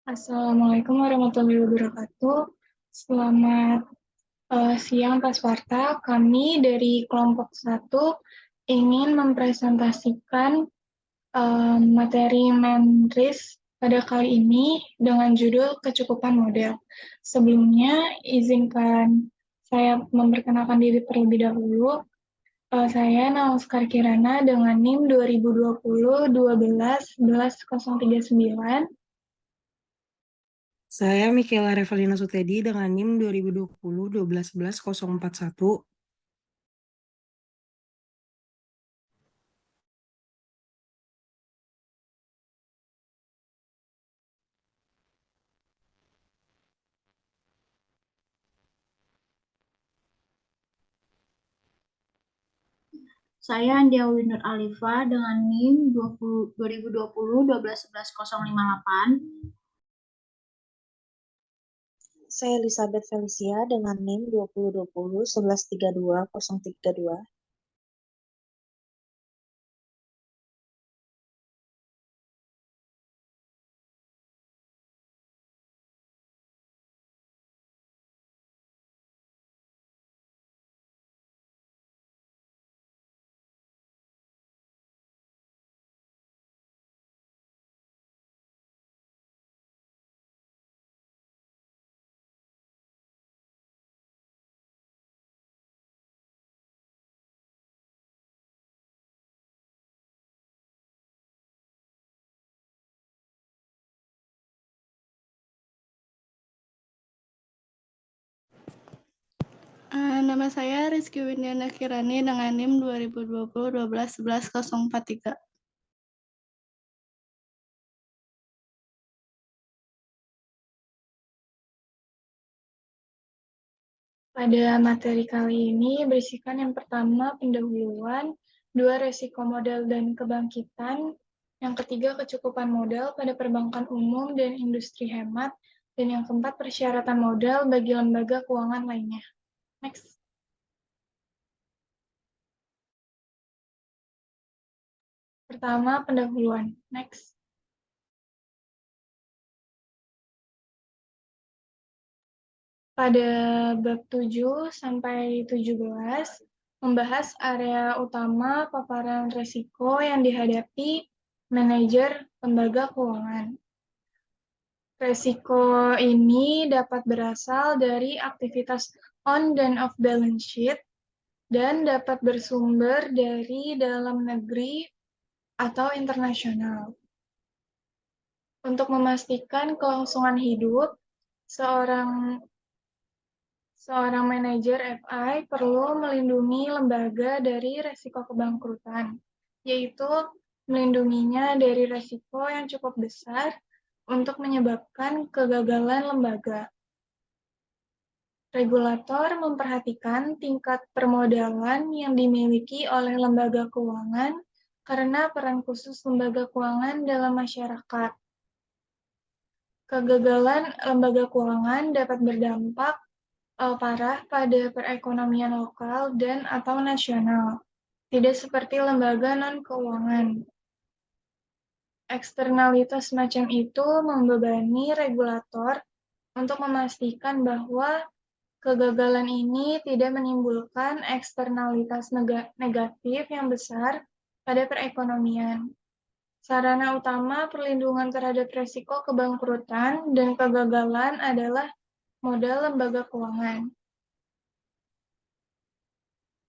Assalamualaikum warahmatullahi wabarakatuh. Selamat siang Pak Sparta. Kami dari kelompok 1 ingin mempresentasikan materi Menris pada kali ini dengan judul kecukupan model. Sebelumnya, izinkan saya memperkenalkan diri terlebih dahulu. Saya Nauskar Kirana dengan NIM 2020 12 11039. Saya Michaela Revalina Sutedi dengan NIM 2020 12 11 041. Saya Andiawi Nur Alifa dengan NIM 2020 12 11 058. Saya Elizabeth Felicia dengan NIM 2020 11 32 032. Nama saya Rizky Windiana Kirani dengan NIM 2020 12 11 043. Pada materi kali ini berisikan yang pertama pendahuluan, 2 resiko modal dan kebangkitan, yang ketiga kecukupan modal pada perbankan umum dan industri hemat, dan yang keempat persyaratan modal bagi lembaga keuangan lainnya. Next. Pertama, pendahuluan. Next. Pada bab 7 sampai 17 membahas area utama paparan risiko yang dihadapi manajer lembaga keuangan. Risiko ini dapat berasal dari aktivitas on dan off balance sheet dan dapat bersumber dari dalam negeri atau internasional. Untuk memastikan kelangsungan hidup, seorang manajer FI perlu melindungi lembaga dari risiko kebangkrutan, yaitu melindunginya dari risiko yang cukup besar untuk menyebabkan kegagalan lembaga. Regulator memperhatikan tingkat permodalan yang dimiliki oleh lembaga keuangan karena peran khusus lembaga keuangan dalam masyarakat. Kegagalan lembaga keuangan dapat berdampak parah pada perekonomian lokal dan atau nasional, tidak seperti lembaga non-keuangan. Eksternalitas semacam itu membebani regulator untuk memastikan bahwa kegagalan ini tidak menimbulkan eksternalitas negatif yang besar pada perekonomian. Sarana utama perlindungan terhadap risiko kebangkrutan dan kegagalan adalah modal lembaga keuangan.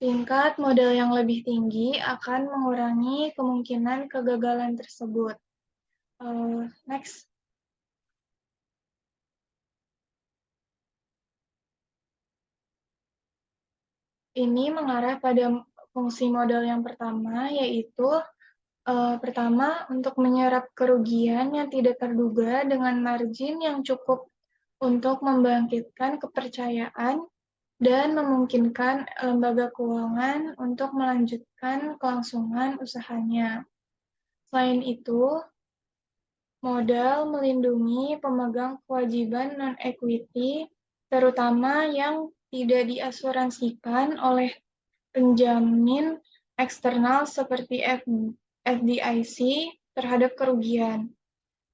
Tingkat modal yang lebih tinggi akan mengurangi kemungkinan kegagalan tersebut. Next. Ini mengarah pada fungsi modal yang pertama, yaitu pertama, untuk menyerap kerugian yang tidak terduga dengan margin yang cukup untuk membangkitkan kepercayaan dan memungkinkan lembaga keuangan untuk melanjutkan kelangsungan usahanya. Selain itu, modal melindungi pemegang kewajiban non-equity, terutama yang tidak diasuransikan oleh penjamin eksternal seperti FDIC terhadap kerugian.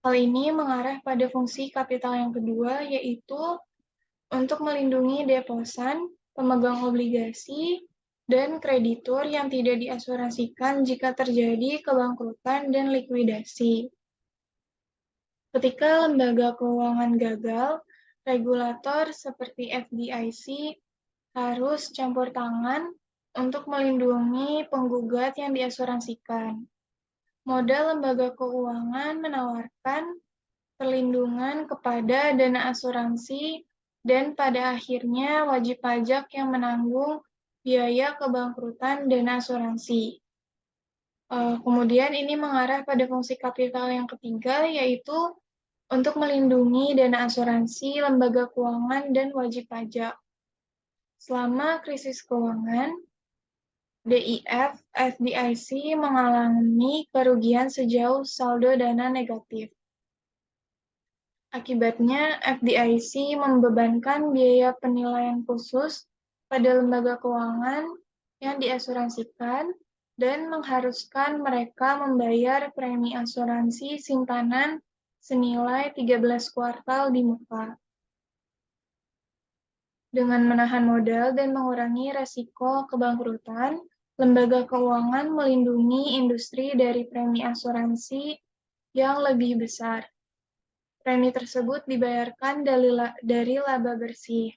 Hal ini mengarah pada fungsi kapital yang kedua, yaitu untuk melindungi deposan, pemegang obligasi, dan kreditur yang tidak diasuransikan jika terjadi kebangkrutan dan likuidasi. Ketika lembaga keuangan gagal, regulator seperti FDIC harus campur tangan untuk melindungi penggugat yang diasuransikan. Modal lembaga keuangan menawarkan perlindungan kepada dana asuransi dan pada akhirnya wajib pajak yang menanggung biaya kebangkrutan dana asuransi. Kemudian ini mengarah pada fungsi kapital yang ketiga, yaitu untuk melindungi dana asuransi, lembaga keuangan, dan wajib pajak. Selama krisis keuangan, DIF, FDIC mengalami kerugian sejauh saldo dana negatif. Akibatnya, FDIC membebankan biaya penilaian khusus pada lembaga keuangan yang diasuransikan dan mengharuskan mereka membayar premi asuransi simpanan senilai 13 kuartal di muka. Dengan menahan modal dan mengurangi resiko kebangkrutan, lembaga keuangan melindungi industri dari premi asuransi yang lebih besar. Premi tersebut dibayarkan dari laba bersih.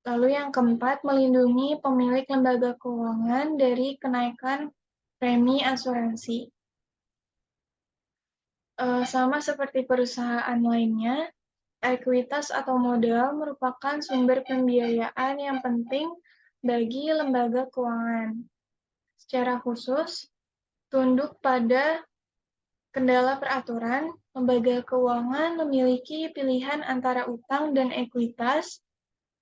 Lalu yang keempat, melindungi pemilik lembaga keuangan dari kenaikan premi asuransi. Sama seperti perusahaan lainnya, ekuitas atau modal merupakan sumber pembiayaan yang penting bagi lembaga keuangan. Secara khusus, tunduk pada kendala peraturan, lembaga keuangan memiliki pilihan antara utang dan ekuitas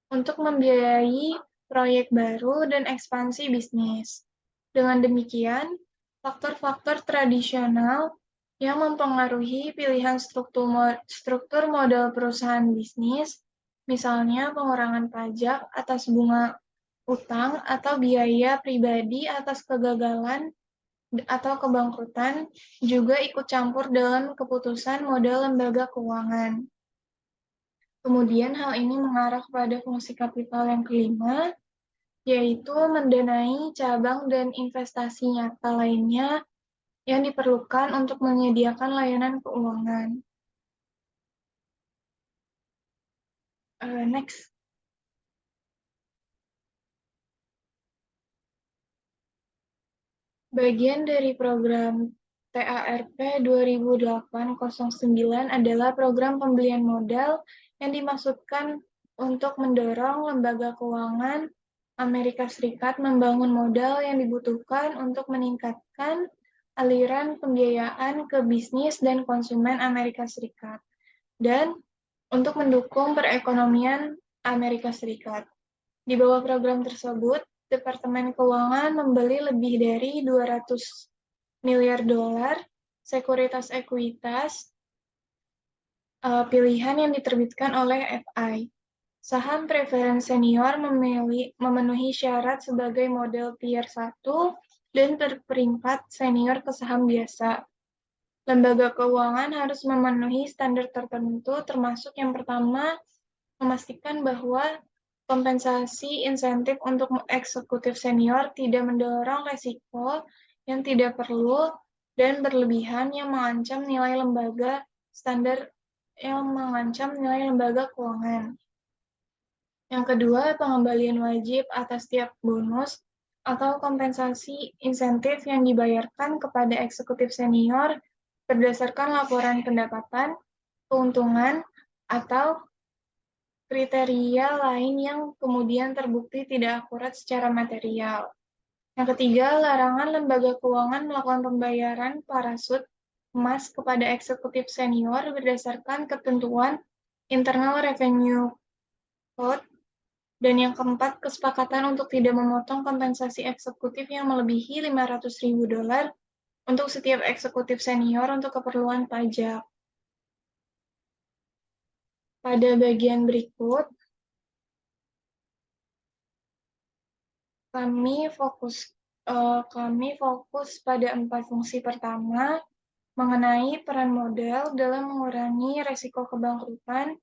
untuk membiayai proyek baru dan ekspansi bisnis. Dengan demikian, faktor-faktor tradisional yang mempengaruhi pilihan struktur modal perusahaan bisnis, misalnya pengurangan pajak atas bunga utang atau biaya pribadi atas kegagalan atau kebangkrutan, juga ikut campur dalam keputusan modal lembaga keuangan. Kemudian hal ini mengarah pada fungsi kapital yang kelima, yaitu mendanai cabang dan investasi nyata lainnya yang diperlukan untuk menyediakan layanan keuangan. Next. Bagian dari program TARP 2008-09 adalah program pembelian modal yang dimaksudkan untuk mendorong lembaga keuangan Amerika Serikat membangun modal yang dibutuhkan untuk meningkatkan aliran pembiayaan ke bisnis dan konsumen Amerika Serikat, dan untuk mendukung perekonomian Amerika Serikat. Di bawah program tersebut, Departemen Keuangan membeli lebih dari 200 miliar dolar sekuritas ekuitas pilihan yang diterbitkan oleh FI. Saham preferen senior memenuhi syarat sebagai model tier 1 dan berperingkat senior ke saham biasa. Lembaga keuangan harus memenuhi standar tertentu, termasuk yang pertama, memastikan bahwa kompensasi insentif untuk eksekutif senior tidak mendorong resiko yang tidak perlu dan berlebihan yang mengancam nilai lembaga keuangan. Yang kedua, pengembalian wajib atas tiap bonus atau kompensasi insentif yang dibayarkan kepada eksekutif senior berdasarkan laporan pendapatan, keuntungan, atau kriteria lain yang kemudian terbukti tidak akurat secara material. Yang ketiga, larangan lembaga keuangan melakukan pembayaran parasut emas kepada eksekutif senior berdasarkan ketentuan Internal Revenue Code. Dan yang keempat, kesepakatan untuk tidak memotong kompensasi eksekutif yang melebihi $500.000 untuk setiap eksekutif senior untuk keperluan pajak. Pada bagian berikut, kami fokus pada 4 fungsi pertama, mengenai peran modal dalam mengurangi resiko kebangkrutan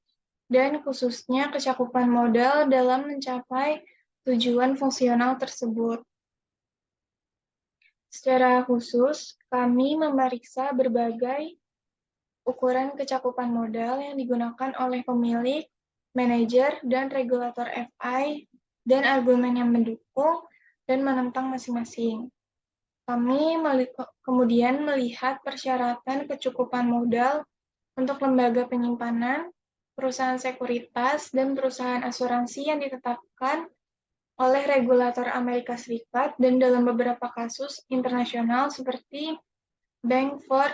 dan khususnya kecakupan modal dalam mencapai tujuan fungsional tersebut. Secara khusus, kami memeriksa berbagai ukuran kecakupan modal yang digunakan oleh pemilik, manajer, dan regulator FI, dan argumen yang mendukung dan menentang masing-masing. Kami kemudian melihat persyaratan kecukupan modal untuk lembaga penyimpanan, perusahaan sekuritas, dan perusahaan asuransi yang ditetapkan oleh regulator Amerika Serikat dan dalam beberapa kasus internasional seperti Bank for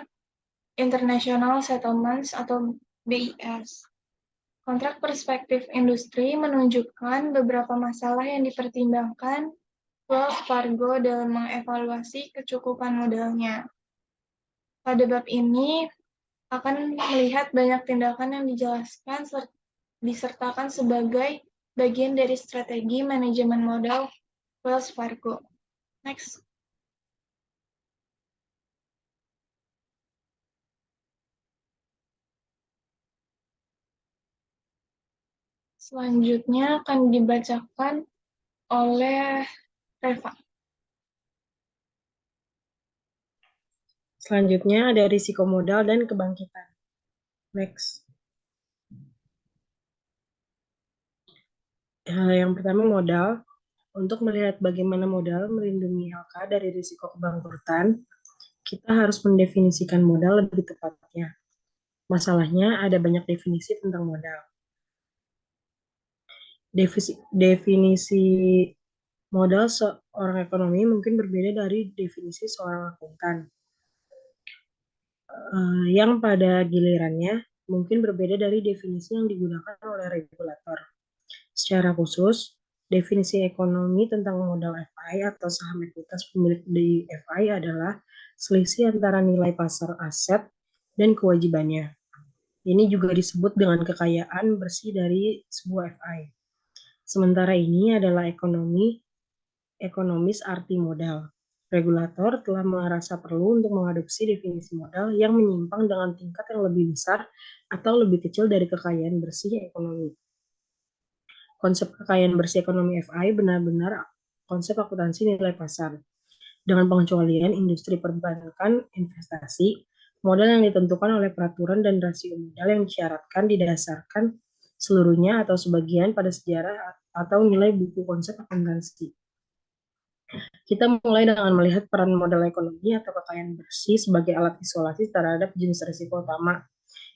International Settlements atau BIS. Kontrak perspektif industri menunjukkan beberapa masalah yang dipertimbangkan Wells Fargo dalam mengevaluasi kecukupan modalnya. Pada bab ini akan melihat banyak tindakan yang dijelaskan disertakan sebagai bagian dari strategi manajemen modal Wells Fargo. Next. Selanjutnya akan dibacakan oleh Reva. Selanjutnya ada risiko modal dan kebangkitan. Next. Yang pertama modal. Untuk melihat bagaimana modal melindungi LK dari risiko kebangkrutan, kita harus mendefinisikan modal lebih tepatnya. Masalahnya ada banyak definisi tentang modal. Definisi modal seorang ekonomi mungkin berbeda dari definisi seorang akuntan. Yang pada gilirannya mungkin berbeda dari definisi yang digunakan oleh regulator. Secara khusus, definisi ekonomi tentang modal FI atau saham ekuitas pemilik di FI adalah selisih antara nilai pasar aset dan kewajibannya. Ini juga disebut dengan kekayaan bersih dari sebuah FI. Sementara ini adalah ekonomis arti modal. Regulator telah merasa perlu untuk mengadopsi definisi modal yang menyimpang dengan tingkat yang lebih besar atau lebih kecil dari kekayaan bersih ekonomi. Konsep kekayaan bersih ekonomi FI benar-benar konsep akuntansi nilai pasar. Dengan pengecualian industri perbankan investasi, modal yang ditentukan oleh peraturan dan rasio modal yang disyaratkan didasarkan seluruhnya atau sebagian pada sejarah atau nilai buku konsep akuntansi. Kita mulai dengan melihat peran modal ekonomi atau kekayaan bersih sebagai alat isolasi terhadap jenis risiko utama,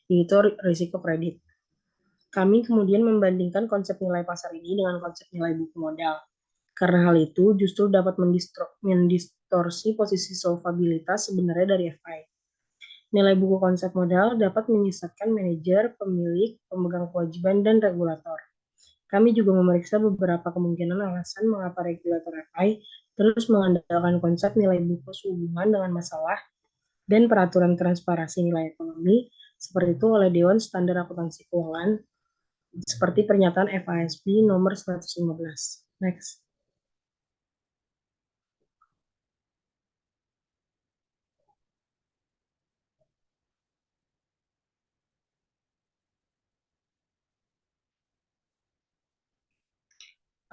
yaitu risiko kredit. Kami kemudian membandingkan konsep nilai pasar ini dengan konsep nilai buku modal. Karena hal itu justru dapat mendistorsi posisi solvabilitas sebenarnya dari FI. Nilai buku konsep modal dapat menyesatkan manajer, pemilik, pemegang kewajiban, dan regulator. Kami juga memeriksa beberapa kemungkinan alasan mengapa regulator FI terus mengandalkan konsep nilai buku sehubungan dengan masalah dan peraturan transparansi nilai ekonomi seperti itu oleh Dewan Standar Akuntansi Keuangan seperti pernyataan FASB nomor 115. Next.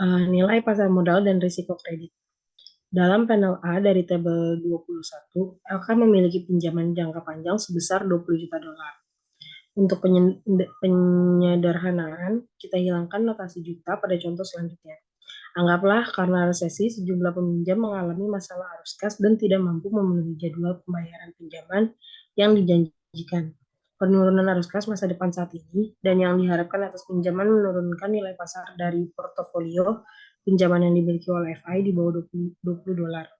Nilai pasar modal dan risiko kredit. Dalam panel A dari tabel 21, LK memiliki pinjaman jangka panjang sebesar 20 juta dolar. Untuk penyederhanaan, kita hilangkan notasi juta pada contoh selanjutnya. Anggaplah karena resesi, sejumlah peminjam mengalami masalah arus kas dan tidak mampu memenuhi jadwal pembayaran pinjaman yang dijanjikan. Penurunan arus kas masa depan saat ini dan yang diharapkan atas pinjaman menurunkan nilai pasar dari portofolio pinjaman yang dimiliki oleh FI di bawah 20 dolar.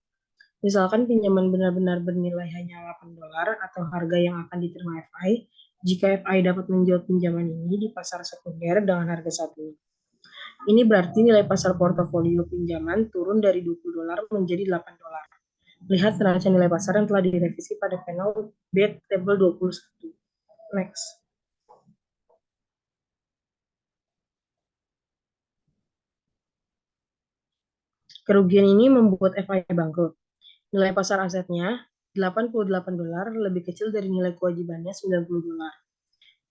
Misalkan pinjaman benar-benar bernilai hanya 8 dolar atau harga yang akan diterima FI, jika FI dapat menjual pinjaman ini di pasar sekunder dengan harga 1. Ini berarti nilai pasar portofolio pinjaman turun dari 20 dolar menjadi 8 dolar. Lihat neraca nilai pasar yang telah direvisi pada panel B tabel 21. Next. Kerugian ini membuat FI bangkrut. Nilai pasar asetnya $88 lebih kecil dari nilai kewajibannya $90.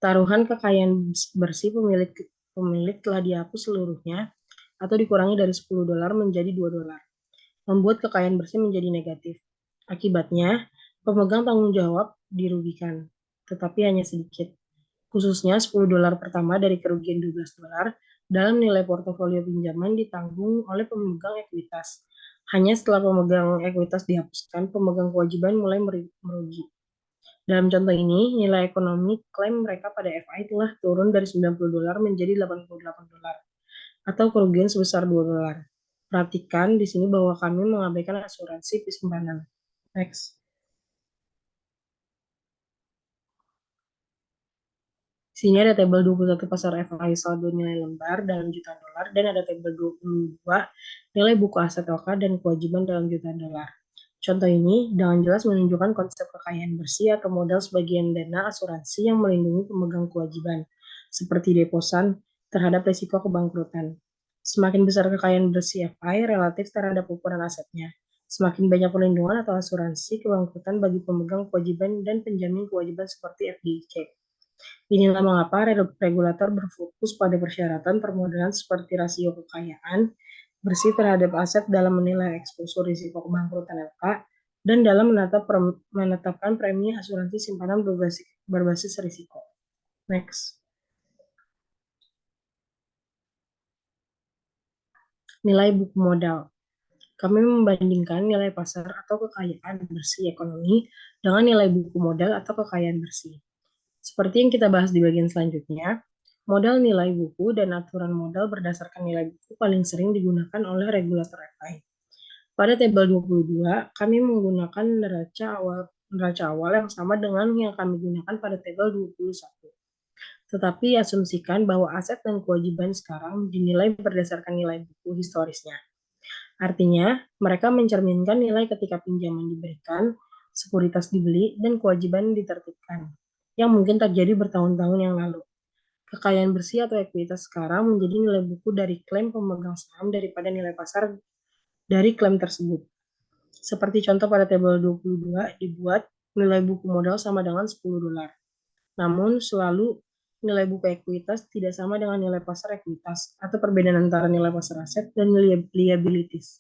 Taruhan kekayaan bersih pemilik telah dihapus seluruhnya atau dikurangi dari $10 menjadi $2, membuat kekayaan bersih menjadi negatif. Akibatnya, pemegang tanggung jawab dirugikan, tetapi hanya sedikit. Khususnya $10 pertama dari kerugian $12 dalam nilai portofolio pinjaman ditanggung oleh pemegang ekuitas. Hanya setelah pemegang ekuitas dihapuskan, pemegang kewajiban mulai merugi. Dalam contoh ini, nilai ekonomi klaim mereka pada FI telah turun dari $90 menjadi $88 atau kerugian sebesar $2. Perhatikan di sini bahwa kami mengabaikan asuransi simpanan. Next. Di sini ada tabel 21 pasar FI saldo nilai lembar dalam jutaan dolar dan ada tabel 22 nilai buku aset LK dan kewajiban dalam jutaan dolar. Contoh ini dengan jelas menunjukkan konsep kekayaan bersih atau modal sebagian dana asuransi yang melindungi pemegang kewajiban, seperti deposan terhadap risiko kebangkrutan. Semakin besar kekayaan bersih FI relatif terhadap ukuran asetnya, semakin banyak perlindungan atau asuransi kebangkrutan bagi pemegang kewajiban dan penjamin kewajiban seperti FDIC. Inilah mengapa regulator berfokus pada persyaratan permodalan seperti rasio kekayaan bersih terhadap aset dalam menilai eksposur risiko kebangkrutan LK dan dalam menetapkan premi asuransi simpanan berbasis risiko. Next. Nilai buku modal. Kami membandingkan nilai pasar atau kekayaan bersih ekonomi dengan nilai buku modal atau kekayaan bersih. Seperti yang kita bahas di bagian selanjutnya, modal nilai buku dan aturan modal berdasarkan nilai buku paling sering digunakan oleh regulator FI. Pada tabel 22, kami menggunakan neraca awal yang sama dengan yang kami gunakan pada tabel 21. Tetapi asumsikan bahwa aset dan kewajiban sekarang dinilai berdasarkan nilai buku historisnya. Artinya, mereka mencerminkan nilai ketika pinjaman diberikan, sekuritas dibeli, dan kewajiban ditertibkan, yang mungkin terjadi bertahun-tahun yang lalu. Kekayaan bersih atau ekuitas sekarang menjadi nilai buku dari klaim pemegang saham daripada nilai pasar dari klaim tersebut. Seperti contoh pada tabel 22 dibuat nilai buku modal sama dengan $10. Namun selalu nilai buku ekuitas tidak sama dengan nilai pasar ekuitas atau perbedaan antara nilai pasar aset dan liabilities.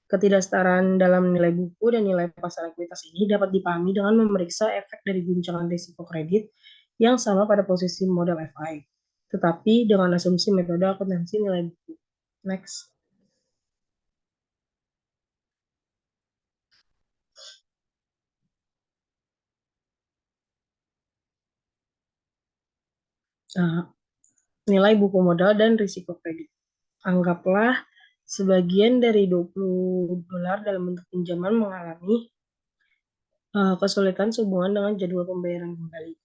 Ketidaksetaraan dalam nilai buku dan nilai pasar ekuitas ini dapat dipahami dengan memeriksa efek dari guncangan risiko kredit yang sama pada posisi modal FI, tetapi dengan asumsi metode akuntansi nilai buku. Next. Nilai buku modal dan risiko kredit. Anggaplah sebagian dari $20 dalam bentuk pinjaman mengalami kesulitan sehubungan dengan jadwal pembayaran kembali.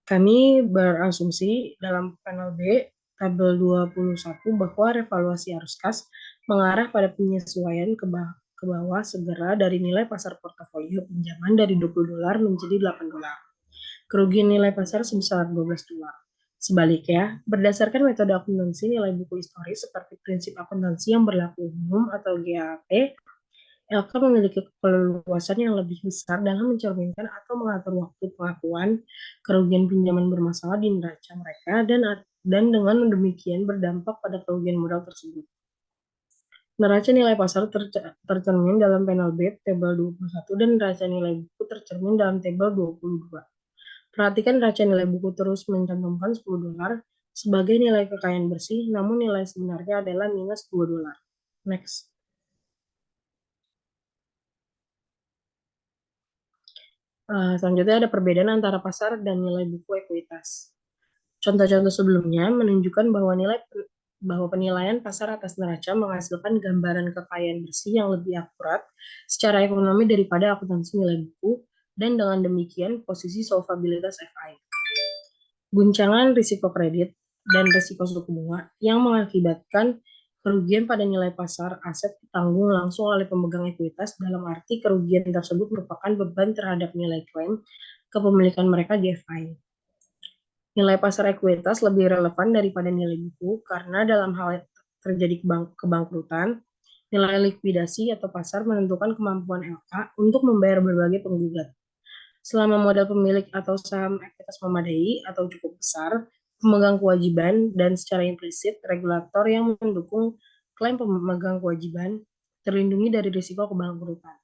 Kami berasumsi dalam panel B, tabel 21 bahwa revaluasi arus kas mengarah pada penyesuaian ke bawah segera dari nilai pasar portofolio pinjaman dari $20 menjadi $8. Kerugian nilai pasar sebesar $12. Sebaliknya, berdasarkan metode akuntansi nilai buku historis seperti prinsip akuntansi yang berlaku umum atau GAAP, LK memiliki keleluasan yang lebih besar dalam mencerminkan atau mengatur waktu pengakuan kerugian pinjaman bermasalah di neraca mereka dan dengan demikian berdampak pada kerugian modal tersebut. Neraca nilai pasar tercermin dalam panel B tabel 21 dan neraca nilai buku tercermin dalam tabel 22. Perhatikan neraca nilai buku terus mencantumkan $10 sebagai nilai kekayaan bersih, namun nilai sebenarnya adalah minus $2. Next. Selanjutnya ada perbedaan antara pasar dan nilai buku ekuitas. Contoh-contoh sebelumnya menunjukkan bahwa penilaian pasar atas neraca menghasilkan gambaran kekayaan bersih yang lebih akurat secara ekonomi daripada akuntansi nilai buku, dan dengan demikian posisi solvabilitas FI. Guncangan risiko kredit dan risiko suku bunga yang mengakibatkan kerugian pada nilai pasar aset ditanggung langsung oleh pemegang ekuitas, dalam arti kerugian tersebut merupakan beban terhadap nilai klaim kepemilikan mereka di FI. Nilai pasar ekuitas lebih relevan daripada nilai buku karena dalam hal terjadi kebangkrutan, Nilai likuidasi atau pasar menentukan kemampuan LK untuk membayar berbagai penggugat. Selama modal pemilik atau saham ekuitas memadai atau cukup besar, pemegang kewajiban dan secara implisit regulator yang mendukung klaim pemegang kewajiban terlindungi dari risiko kebangkrutan.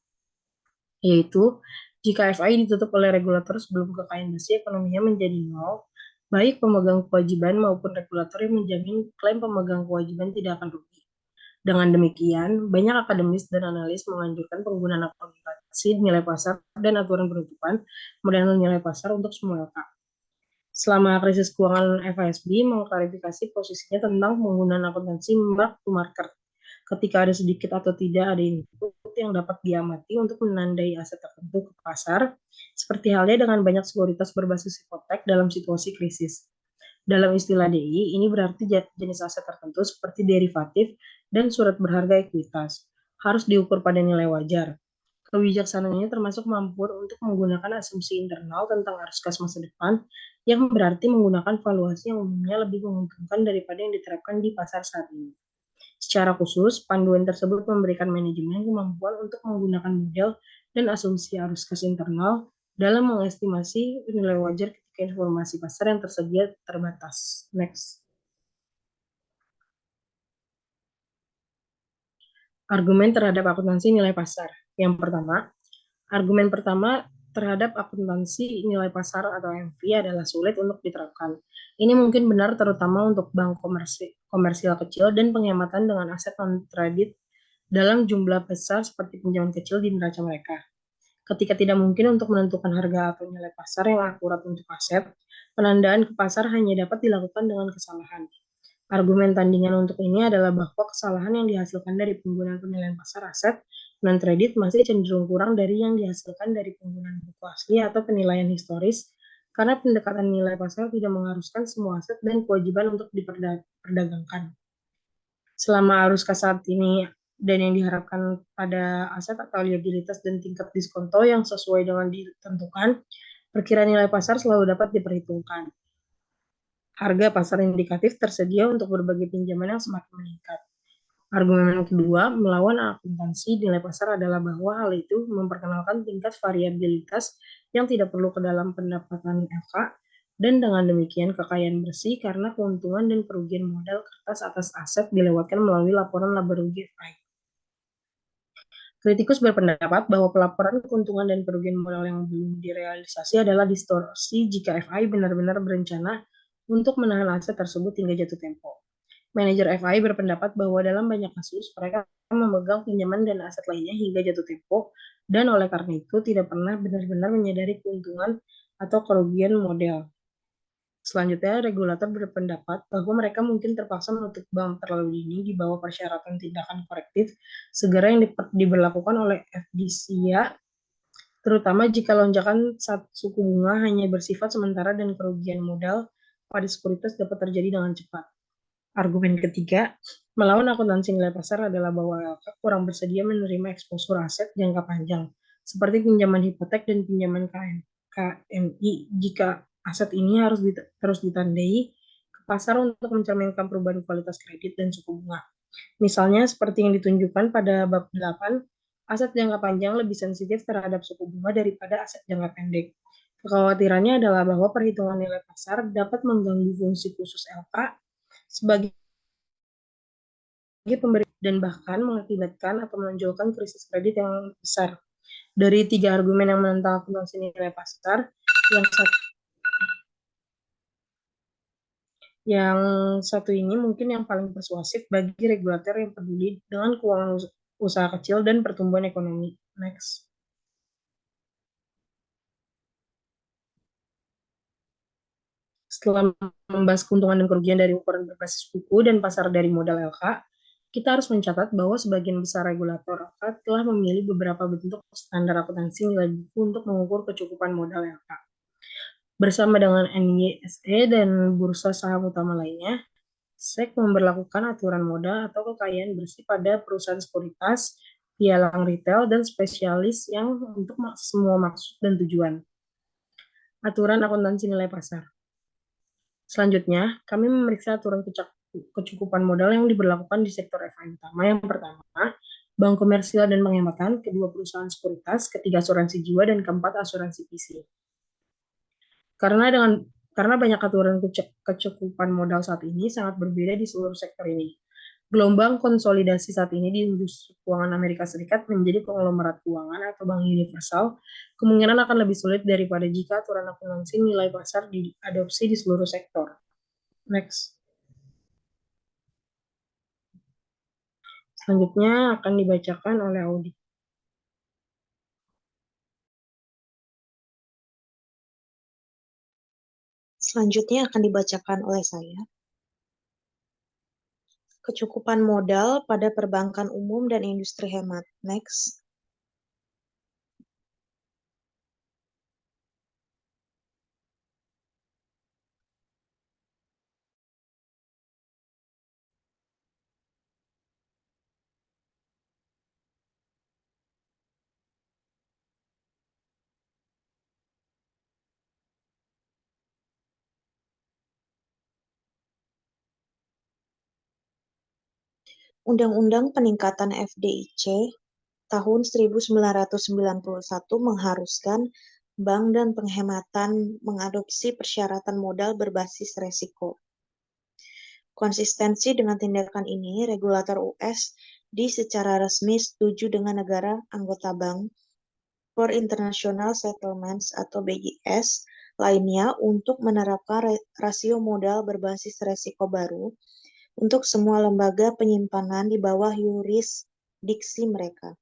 Yaitu, jika FI ditutup oleh regulator sebelum kekayaan bersih ekonominya menjadi nol, baik pemegang kewajiban maupun regulator yang menjamin klaim pemegang kewajiban tidak akan rugi. Dengan demikian, banyak akademis dan analis menganjurkan penggunaan akumulasi nilai pasar dan aturan penutupan model nilai pasar untuk semua LK. Selama krisis keuangan FASB mengklarifikasi posisinya tentang penggunaan akuntansi mark to market. Ketika ada sedikit atau tidak ada input yang dapat diamati untuk menandai aset tertentu ke pasar, seperti halnya dengan banyak sekuritas berbasis hipotek dalam situasi krisis. Dalam istilah DI, ini berarti jenis aset tertentu seperti derivatif dan surat berharga ekuitas harus diukur pada nilai wajar. Kebijaksanaannya termasuk mampu untuk menggunakan asumsi internal tentang arus kas masa depan, yang berarti menggunakan valuasi yang umumnya lebih menguntungkan daripada yang diterapkan di pasar saat ini. Secara khusus, panduan tersebut memberikan manajemen kemampuan untuk menggunakan model dan asumsi arus kas internal dalam mengestimasi nilai wajar ketika informasi pasar yang tersedia terbatas. Next. Argumen terhadap akuntansi nilai pasar. Yang pertama, argumen pertama terhadap akuntansi nilai pasar atau MV adalah sulit untuk diterapkan. Ini mungkin benar terutama untuk bank komersial kecil dan penghematan dengan aset non-kredit dalam jumlah besar seperti pinjaman kecil di neraca mereka. Ketika tidak mungkin untuk menentukan harga atau nilai pasar yang akurat untuk aset, penandaan ke pasar hanya dapat dilakukan dengan kesalahan. Argumen tandingan untuk ini adalah bahwa kesalahan yang dihasilkan dari penggunaan penilaian pasar aset non-kredit masih cenderung kurang dari yang dihasilkan dari penggunaan buku asli atau penilaian historis, karena pendekatan nilai pasar tidak mengharuskan semua aset dan kewajiban untuk diperdagangkan. Selama arus kas saat ini dan yang diharapkan pada aset atau liabilitas dan tingkat diskonto yang sesuai dengan ditentukan, perkiraan nilai pasar selalu dapat diperhitungkan. Harga pasar indikatif tersedia untuk berbagai pinjaman yang semakin meningkat. Argumen kedua, melawan akuntansi nilai pasar adalah bahwa hal itu memperkenalkan tingkat variabilitas yang tidak perlu ke dalam pendapatan LK, dan dengan demikian kekayaan bersih karena keuntungan dan kerugian modal kertas atas aset dilewatkan melalui laporan laba rugi FI. Kritikus berpendapat bahwa pelaporan keuntungan dan kerugian modal yang belum direalisasi adalah distorsi jika FI benar-benar berencana untuk menahan aset tersebut hingga jatuh tempo. Manajer FI berpendapat bahwa dalam banyak kasus, mereka memegang pinjaman dan aset lainnya hingga jatuh tempo, dan oleh karena itu tidak pernah benar-benar menyadari keuntungan atau kerugian modal. Selanjutnya, regulator berpendapat bahwa mereka mungkin terpaksa menutup bank terlalu dini di bawah persyaratan tindakan korektif segera yang diberlakukan oleh FDIC, terutama jika lonjakan suku bunga hanya bersifat sementara dan kerugian modal pada sekuritas dapat terjadi dengan cepat. Argumen ketiga, melawan akuntansi nilai pasar adalah bahwa LK kurang bersedia menerima eksposur aset jangka panjang, seperti pinjaman hipotek dan pinjaman KMI, jika aset ini harus terus ditandai ke pasar untuk mencerminkan perubahan kualitas kredit dan suku bunga. Misalnya seperti yang ditunjukkan pada bab 8, aset jangka panjang lebih sensitif terhadap suku bunga daripada aset jangka pendek. Kekhawatirannya adalah bahwa perhitungan nilai pasar dapat mengganggu fungsi khusus LK sebagai pemberi dan bahkan mengakibatkan atau menonjolkan krisis kredit yang besar. Dari 3 argumen yang menentang akuntansi nilai pasar, yang satu ini mungkin yang paling persuasif bagi regulator yang peduli dengan keuangan usaha kecil dan pertumbuhan ekonomi. Next. Setelah membahas keuntungan dan kerugian dari ukuran berbasis buku dan pasar dari modal LK, kita harus mencatat bahwa sebagian besar regulator LK telah memilih beberapa bentuk standar akuntansi nilai buku untuk mengukur kecukupan modal LK. Bersama dengan NYSE dan bursa saham utama lainnya, SEC memberlakukan aturan modal atau kekayaan bersih pada perusahaan sekuritas, pialang retail, dan spesialis yang untuk semua maksud dan tujuan. Aturan akuntansi nilai pasar. Selanjutnya, kami memeriksa aturan kecukupan modal yang diberlakukan di sektor FI utama. Yang pertama, bank komersial dan penghematan, kedua perusahaan sekuritas, ketiga asuransi jiwa, dan keempat asuransi PC. Karena banyak aturan kecukupan modal saat ini sangat berbeda di seluruh sektor ini. Gelombang konsolidasi saat ini di industri keuangan Amerika Serikat menjadi konglomerat keuangan atau bank universal kemungkinan akan lebih sulit daripada jika aturan akuntansi nilai pasar diadopsi di seluruh sektor. Next. Selanjutnya akan dibacakan oleh Audi. Selanjutnya akan dibacakan oleh saya. Kecukupan modal pada perbankan umum dan industri hemat. Next. Undang-Undang Peningkatan FDIC tahun 1991 mengharuskan bank dan penghematan mengadopsi persyaratan modal berbasis resiko. Konsistensi dengan tindakan ini, regulator US secara resmi setuju dengan negara anggota Bank for International Settlements atau BIS lainnya untuk menerapkan rasio modal berbasis resiko baru untuk semua lembaga penyimpanan di bawah yurisdiksi mereka.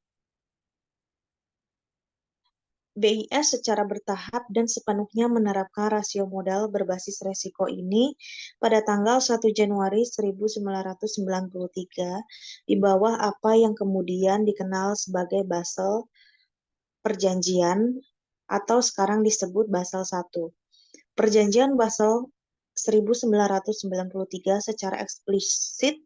BIS secara bertahap dan sepenuhnya menerapkan rasio modal berbasis resiko ini pada tanggal 1 Januari 1993 di bawah apa yang kemudian dikenal sebagai Basel Perjanjian atau sekarang disebut Basel I. Perjanjian Basel 1993 secara eksplisit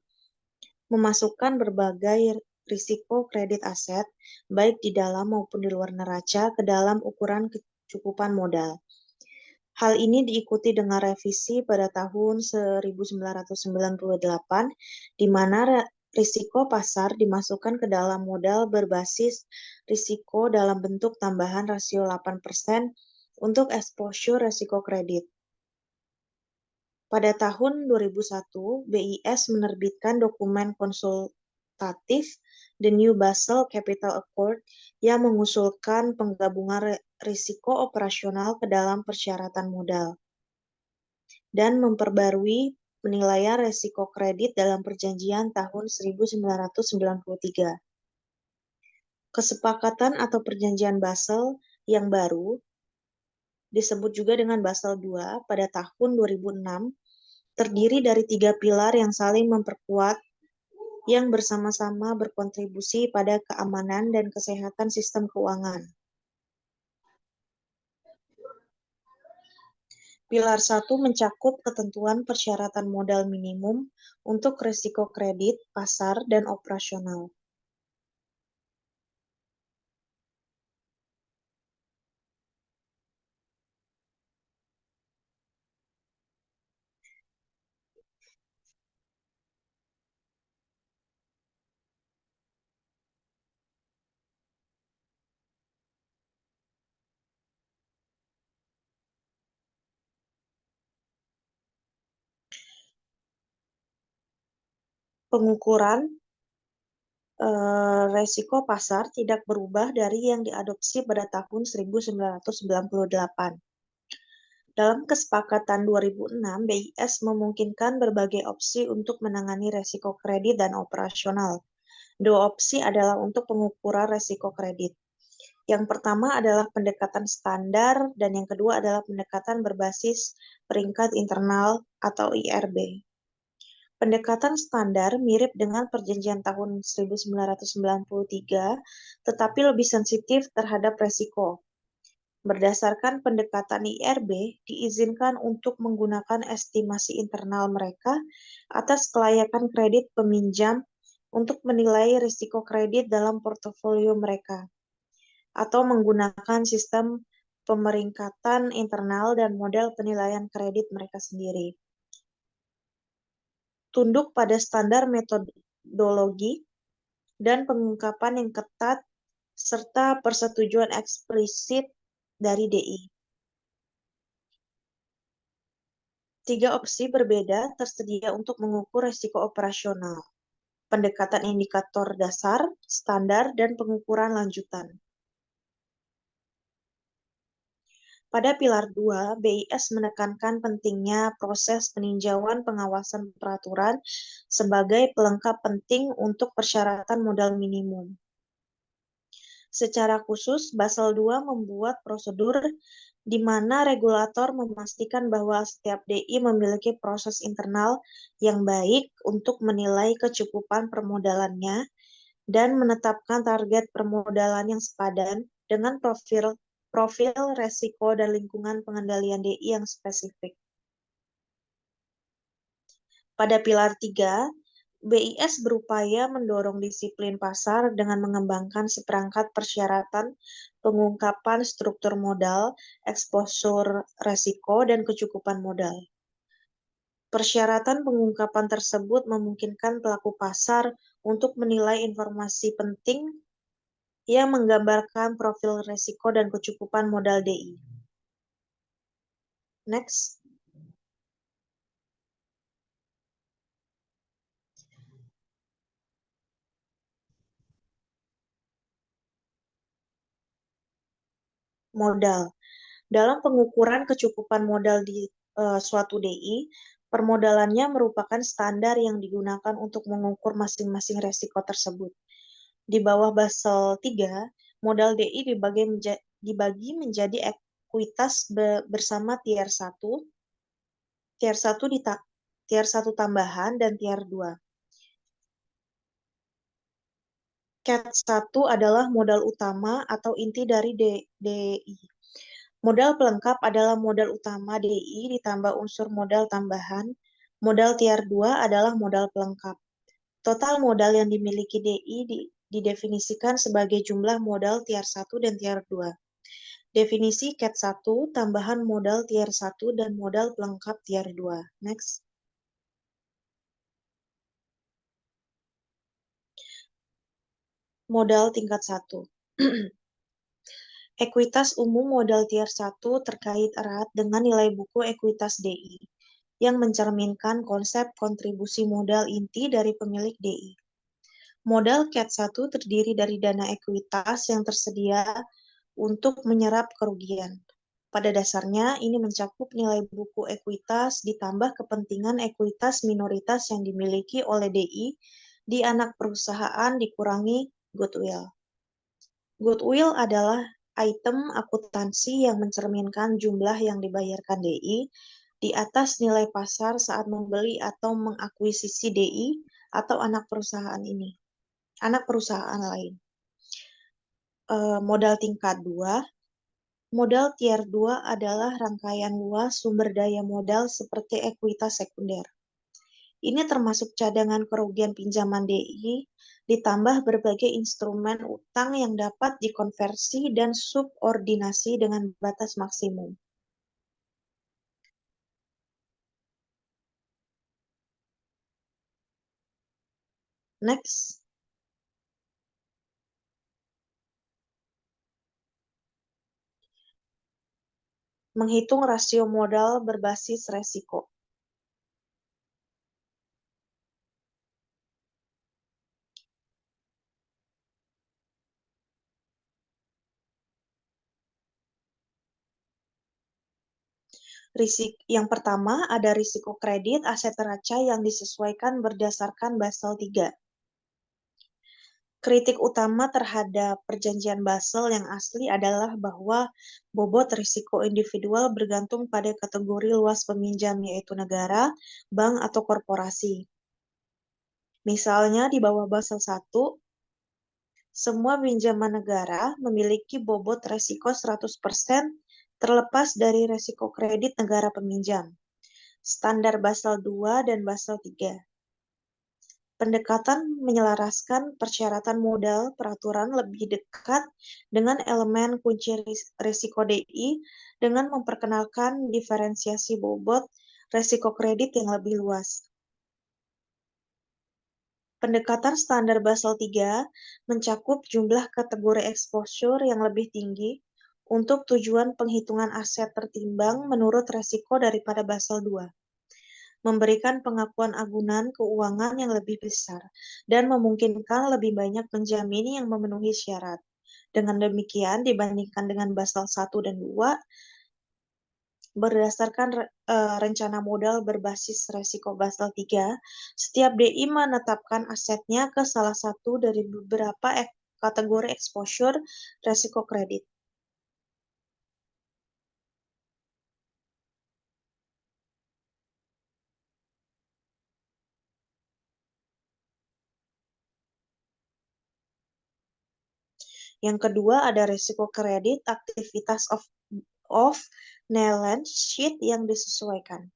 memasukkan berbagai risiko kredit aset, baik di dalam maupun di luar neraca, ke dalam ukuran kecukupan modal. Hal ini diikuti dengan revisi pada tahun 1998, di mana risiko pasar dimasukkan ke dalam modal berbasis risiko dalam bentuk tambahan rasio 8% untuk exposure risiko kredit. Pada tahun 2001, BIS menerbitkan dokumen konsultatif The New Basel Capital Accord yang mengusulkan penggabungan risiko operasional ke dalam persyaratan modal dan memperbarui penilaian risiko kredit dalam perjanjian tahun 1993. Kesepakatan atau perjanjian Basel yang baru disebut juga dengan Basel II pada tahun 2006 terdiri dari 3 pilar yang saling memperkuat yang bersama-sama berkontribusi pada keamanan dan kesehatan sistem keuangan. Pilar 1 mencakup ketentuan persyaratan modal minimum untuk risiko kredit, pasar, dan operasional. Pengukuran resiko pasar tidak berubah dari yang diadopsi pada tahun 1998. Dalam kesepakatan 2006, BIS memungkinkan berbagai opsi untuk menangani resiko kredit dan operasional. 2 opsi adalah untuk pengukuran resiko kredit. Yang pertama adalah pendekatan standar dan yang kedua adalah pendekatan berbasis peringkat internal atau IRB. Pendekatan standar mirip dengan perjanjian tahun 1993, tetapi lebih sensitif terhadap resiko. Berdasarkan pendekatan IRB, diizinkan untuk menggunakan estimasi internal mereka atas kelayakan kredit peminjam untuk menilai risiko kredit dalam portofolio mereka, atau menggunakan sistem pemeringkatan internal dan model penilaian kredit mereka sendiri. Tunduk pada standar metodologi dan pengungkapan yang ketat serta persetujuan eksplisit dari DI. 3 opsi berbeda tersedia untuk mengukur risiko operasional: pendekatan indikator dasar, standar, dan pengukuran lanjutan. Pada pilar 2, BIS menekankan pentingnya proses peninjauan pengawasan peraturan sebagai pelengkap penting untuk persyaratan modal minimum. Secara khusus, Basel II membuat prosedur di mana regulator memastikan bahwa setiap DI memiliki proses internal yang baik untuk menilai kecukupan permodalannya dan menetapkan target permodalan yang sepadan dengan profil resiko dan lingkungan pengendalian DI yang spesifik. Pada pilar 3, BIS berupaya mendorong disiplin pasar dengan mengembangkan seperangkat persyaratan pengungkapan struktur modal, eksposur resiko, dan kecukupan modal. Persyaratan pengungkapan tersebut memungkinkan pelaku pasar untuk menilai informasi penting yang menggambarkan profil resiko dan kecukupan modal DI. Next. Modal. Dalam pengukuran kecukupan modal di suatu DI, permodalannya merupakan standar yang digunakan untuk mengukur masing-masing resiko tersebut. Di bawah Basel III, modal DI dibagi menjadi ekuitas bersama tier 1, tier 1 tambahan, dan tier 2. CAT 1 adalah modal utama atau inti dari DI. Modal pelengkap adalah modal utama DI ditambah unsur modal tambahan. Modal tier 2 adalah modal pelengkap. Total modal yang dimiliki DI didefinisikan sebagai jumlah modal tier 1 dan tier 2. Definisi CAT 1, tambahan modal tier 1 dan modal pelengkap tier 2. Next. Modal tingkat 1. Ekuitas umum modal tier 1 terkait erat dengan nilai buku ekuitas DI, yang mencerminkan konsep kontribusi modal inti dari pemilik DI. Modal CAT 1 terdiri dari dana ekuitas yang tersedia untuk menyerap kerugian. Pada dasarnya, ini mencakup nilai buku ekuitas ditambah kepentingan ekuitas minoritas yang dimiliki oleh DI di anak perusahaan dikurangi goodwill. Goodwill adalah item akuntansi yang mencerminkan jumlah yang dibayarkan DI di atas nilai pasar saat membeli atau mengakuisisi DI atau anak perusahaan lain. Modal tingkat 2. Modal tier 2 adalah rangkaian luas sumber daya modal seperti ekuitas sekunder. Ini termasuk cadangan kerugian pinjaman DI, ditambah berbagai instrumen utang yang dapat dikonversi dan subordinasi dengan batas maksimum. Next. Menghitung rasio modal berbasis resiko. Yang pertama, ada risiko kredit aset neraca yang disesuaikan berdasarkan Basel III. Kritik utama terhadap perjanjian Basel yang asli adalah bahwa bobot risiko individual bergantung pada kategori luas peminjam, yaitu negara, bank, atau korporasi. Misalnya di bawah Basel I, semua pinjaman negara memiliki bobot risiko 100% terlepas dari risiko kredit negara peminjam. Standar Basel II dan Basel III. Pendekatan menyelaraskan persyaratan modal peraturan lebih dekat dengan elemen kunci risiko DI dengan memperkenalkan diferensiasi bobot risiko kredit yang lebih luas. Pendekatan standar Basel III mencakup jumlah kategori exposure yang lebih tinggi untuk tujuan penghitungan aset tertimbang menurut resiko daripada Basel II, memberikan pengakuan agunan keuangan yang lebih besar, dan memungkinkan lebih banyak penjamin yang memenuhi syarat. Dengan demikian, dibandingkan dengan Basel I dan II, berdasarkan rencana modal berbasis resiko Basel III, setiap DI menetapkan asetnya ke salah satu dari beberapa kategori exposure resiko kredit. Yang kedua ada resiko kredit aktivitas off-balance sheet yang disesuaikan.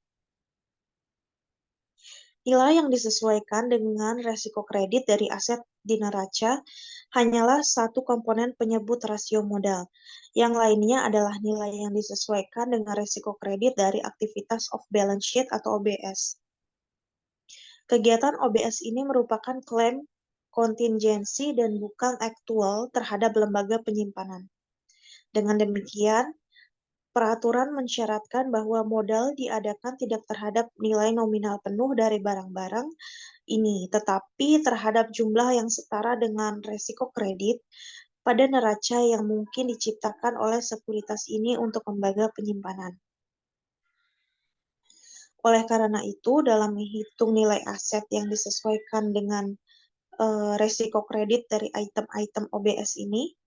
Nilai yang disesuaikan dengan resiko kredit dari aset di neraca hanyalah satu komponen penyebut rasio modal. Yang lainnya adalah nilai yang disesuaikan dengan resiko kredit dari aktivitas off-balance sheet atau OBS. Kegiatan OBS ini merupakan klaim kontingensi dan bukan aktual terhadap lembaga penyimpanan. Dengan demikian, peraturan mensyaratkan bahwa modal diadakan tidak terhadap nilai nominal penuh dari barang-barang ini, tetapi terhadap jumlah yang setara dengan resiko kredit pada neraca yang mungkin diciptakan oleh sekuritas ini untuk lembaga penyimpanan. Oleh karena itu, dalam menghitung nilai aset yang disesuaikan dengan resiko kredit dari item-item OBS ini,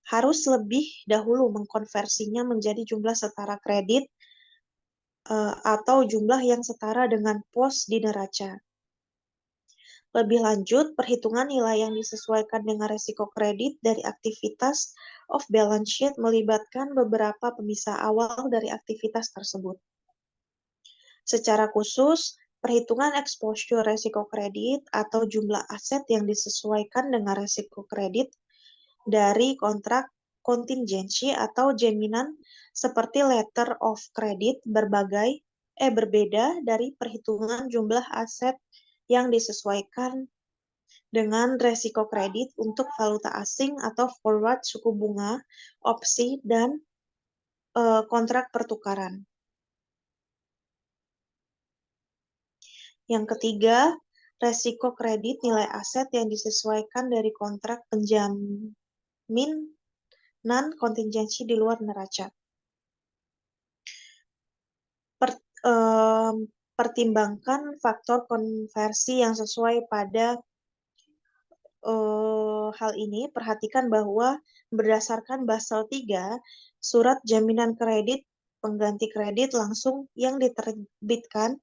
harus lebih dahulu mengkonversinya menjadi jumlah setara kredit atau jumlah yang setara dengan pos di neraca. Lebih lanjut, perhitungan nilai yang disesuaikan dengan resiko kredit dari aktivitas off-balance sheet melibatkan beberapa pemisah awal dari aktivitas tersebut. Secara khusus, perhitungan exposure resiko kredit atau jumlah aset yang disesuaikan dengan resiko kredit dari kontrak kontingensi atau jaminan seperti letter of credit berbeda dari perhitungan jumlah aset yang disesuaikan dengan resiko kredit untuk valuta asing atau forward suku bunga, opsi, dan kontrak pertukaran. Yang ketiga, resiko kredit nilai aset yang disesuaikan dari kontrak penjaminan kontingensi di luar neraca. Pertimbangkan faktor konversi yang sesuai pada hal ini. Perhatikan bahwa berdasarkan Basel III, surat jaminan kredit pengganti kredit langsung yang diterbitkan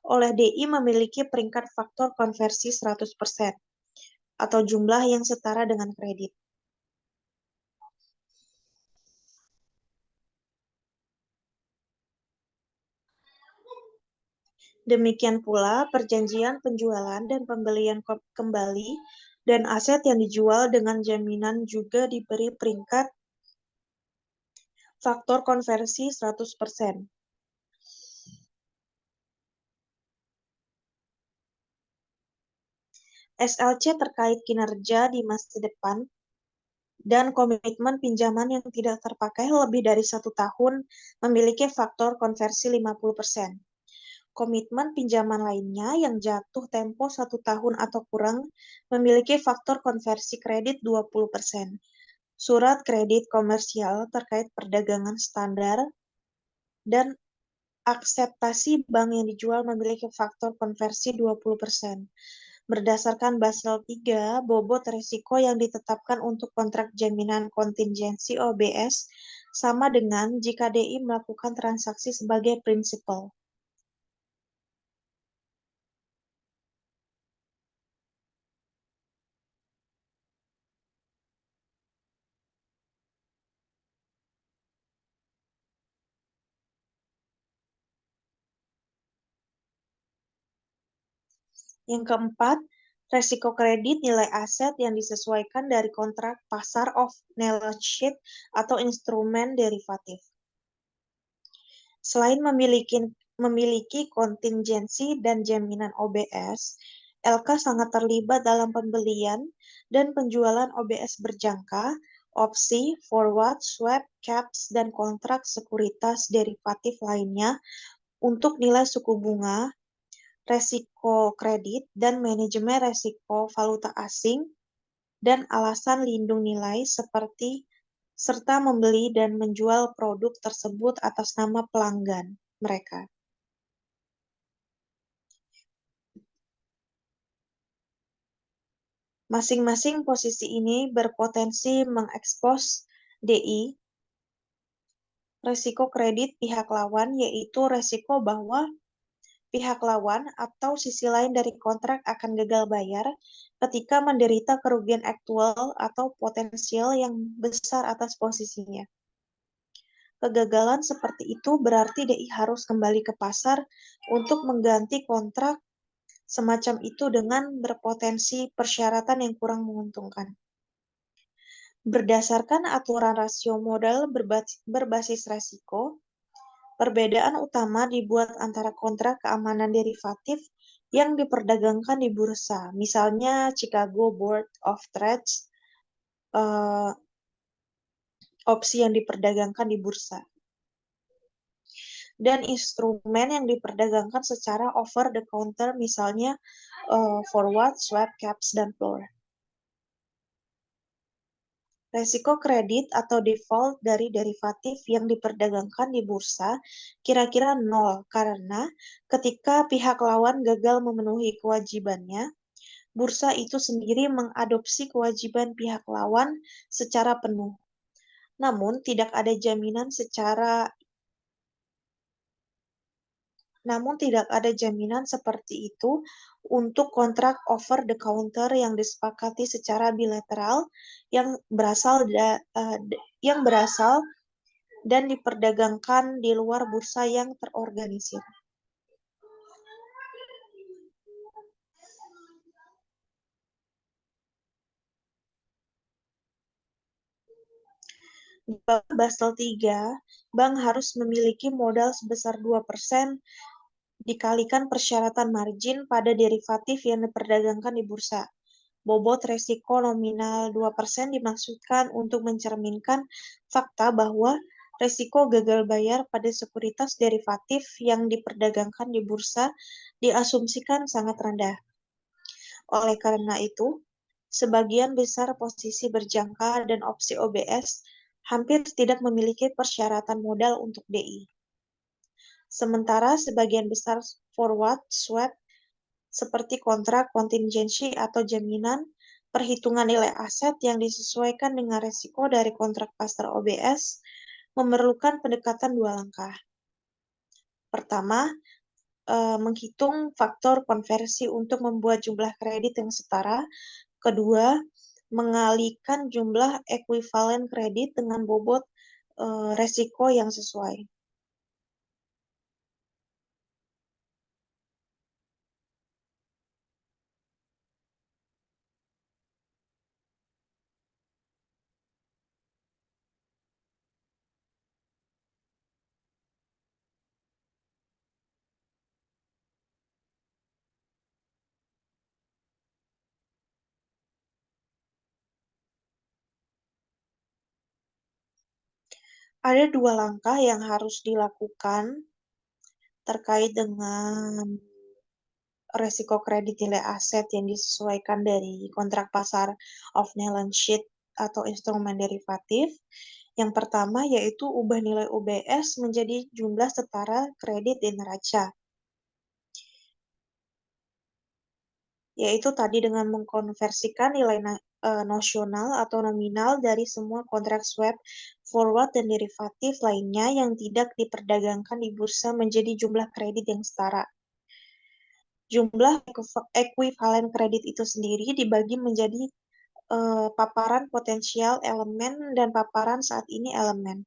oleh DI memiliki peringkat faktor konversi 100% atau jumlah yang setara dengan kredit. Demikian pula, perjanjian penjualan dan pembelian kembali dan aset yang dijual dengan jaminan juga diberi peringkat faktor konversi 100%. SLC terkait kinerja di masa depan dan komitmen pinjaman yang tidak terpakai lebih dari 1 tahun memiliki faktor konversi 50%. Komitmen pinjaman lainnya yang jatuh tempo 1 tahun atau kurang memiliki faktor konversi kredit 20%. Surat kredit komersial terkait perdagangan standar dan akseptasi bank yang dijual memiliki faktor konversi 20%. Berdasarkan Basel III, bobot risiko yang ditetapkan untuk kontrak jaminan kontingensi OBS sama dengan jika DI melakukan transaksi sebagai prinsipal. Yang keempat, resiko kredit nilai aset yang disesuaikan dari kontrak pasar off-balance sheet atau instrumen derivatif. Selain memiliki memiliki kontingensi dan jaminan OBS, LK sangat terlibat dalam pembelian dan penjualan OBS berjangka, opsi, forward, swap, caps, dan kontrak sekuritas derivatif lainnya untuk nilai suku bunga, resiko kredit, dan manajemen resiko valuta asing, dan alasan lindung nilai serta membeli dan menjual produk tersebut atas nama pelanggan mereka. Masing-masing posisi ini berpotensi mengekspos DI, resiko kredit pihak lawan, yaitu resiko bahwa pihak lawan atau sisi lain dari kontrak akan gagal bayar ketika menderita kerugian aktual atau potensial yang besar atas posisinya. Kegagalan seperti itu berarti DI harus kembali ke pasar untuk mengganti kontrak semacam itu dengan berpotensi persyaratan yang kurang menguntungkan. Berdasarkan aturan rasio modal berbasis resiko, perbedaan utama dibuat antara kontrak keamanan derivatif yang diperdagangkan di bursa, misalnya Chicago Board of Trade, opsi yang diperdagangkan di bursa, dan instrumen yang diperdagangkan secara over the counter, misalnya forward, swap, caps, dan floor. Resiko kredit atau default dari derivatif yang diperdagangkan di bursa kira-kira nol karena ketika pihak lawan gagal memenuhi kewajibannya, bursa itu sendiri mengadopsi kewajiban pihak lawan secara penuh. Namun tidak ada jaminan seperti itu untuk kontrak over the counter yang disepakati secara bilateral yang berasal dan diperdagangkan di luar bursa yang terorganisir. Di bawah Basel III, bank harus memiliki modal sebesar 2% dikalikan persyaratan margin pada derivatif yang diperdagangkan di bursa. Bobot resiko nominal 2% dimaksudkan untuk mencerminkan fakta bahwa resiko gagal bayar pada sekuritas derivatif yang diperdagangkan di bursa diasumsikan sangat rendah. Oleh karena itu, sebagian besar posisi berjangka dan opsi OBS hampir tidak memiliki persyaratan modal untuk DI. Sementara sebagian besar forward, swap, seperti kontrak, kontingensi, atau jaminan, perhitungan nilai aset yang disesuaikan dengan risiko dari kontrak pasar OBS memerlukan pendekatan dua langkah. Pertama, menghitung faktor konversi untuk membuat jumlah kredit yang setara. Kedua, mengalihkan jumlah ekuivalen kredit dengan bobot resiko yang sesuai. Ada dua langkah yang harus dilakukan terkait dengan resiko kredit nilai aset yang disesuaikan dari kontrak pasar off-balance sheet atau instrumen derivatif. Yang pertama yaitu ubah nilai OBS menjadi jumlah setara kredit di neraca. Yaitu tadi dengan mengkonversikan nilai nosional atau nominal dari semua kontrak swap, forward, dan derivatif lainnya yang tidak diperdagangkan di bursa menjadi jumlah kredit yang setara. Jumlah ekuivalen kredit itu sendiri dibagi menjadi paparan potensial elemen dan paparan saat ini elemen.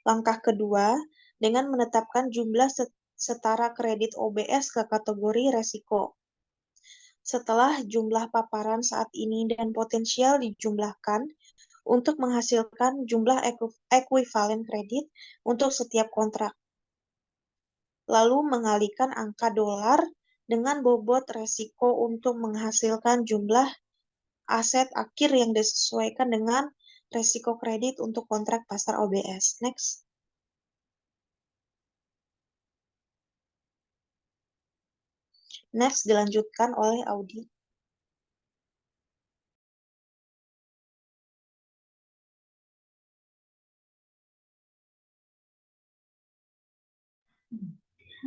Langkah kedua, dengan menetapkan jumlah setara kredit OBS ke kategori resiko. Setelah jumlah paparan saat ini dan potensial dijumlahkan untuk menghasilkan jumlah ekuivalen kredit untuk setiap kontrak. lalu mengalihkan angka dolar dengan bobot resiko untuk menghasilkan jumlah aset akhir yang disesuaikan dengan resiko kredit untuk kontrak pasar OBS. Next. Next dilanjutkan oleh Audi.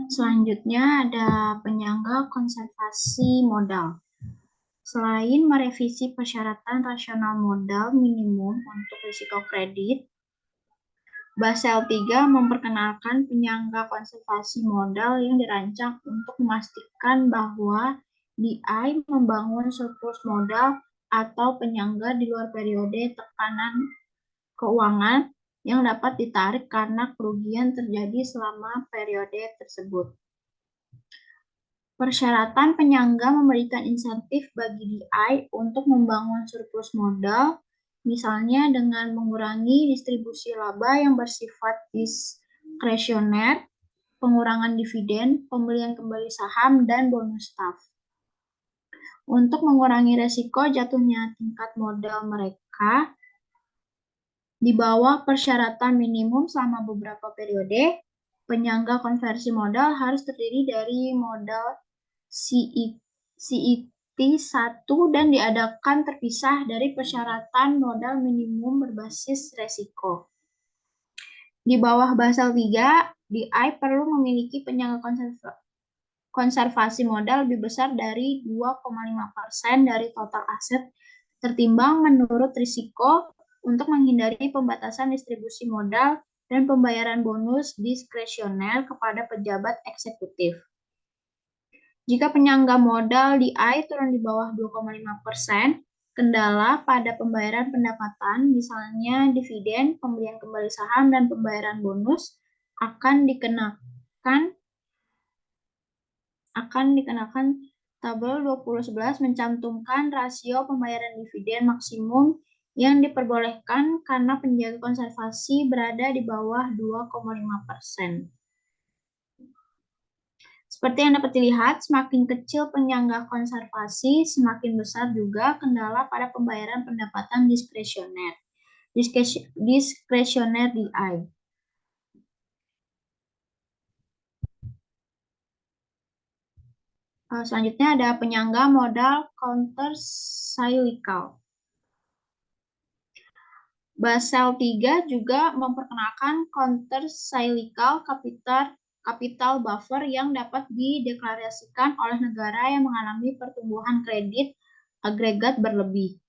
Selanjutnya ada penyangga konservasi modal. Selain merevisi persyaratan rasional modal minimum untuk risiko kredit, Basel III memperkenalkan penyangga konservasi modal yang dirancang untuk memastikan bahwa DI membangun surplus modal atau penyangga di luar periode tekanan keuangan yang dapat ditarik karena kerugian terjadi selama periode tersebut. Persyaratan penyangga memberikan insentif bagi DI untuk membangun surplus modal, misalnya dengan mengurangi distribusi laba yang bersifat diskresioner, pengurangan dividen, pembelian kembali saham, dan bonus staff. Untuk mengurangi resiko jatuhnya tingkat modal mereka di bawah persyaratan minimum selama beberapa periode, penyangga konversi modal harus terdiri dari modal CET1 dan diadakan terpisah dari persyaratan modal minimum berbasis resiko. Di bawah Basel III, DI perlu memiliki penyangga konservasi modal lebih besar dari 2,5% dari total aset tertimbang menurut risiko untuk menghindari pembatasan distribusi modal dan pembayaran bonus diskresioner kepada pejabat eksekutif. Jika penyangga modal DI turun di bawah 2,5%, kendala pada pembayaran pendapatan, misalnya dividen, pembelian kembali saham, dan pembayaran bonus, akan dikenakan tabel 2011 mencantumkan rasio pembayaran dividen maksimum yang diperbolehkan karena penjaga konservasi berada di bawah 2,5%. Seperti yang dapat dilihat, semakin kecil penyangga konservasi, semakin besar juga kendala pada pembayaran pendapatan diskresioner DI. Selanjutnya ada penyangga modal countercyclical. Basel III juga memperkenalkan countercyclical capital buffer yang dapat dideklarasikan oleh negara yang mengalami pertumbuhan kredit agregat berlebih.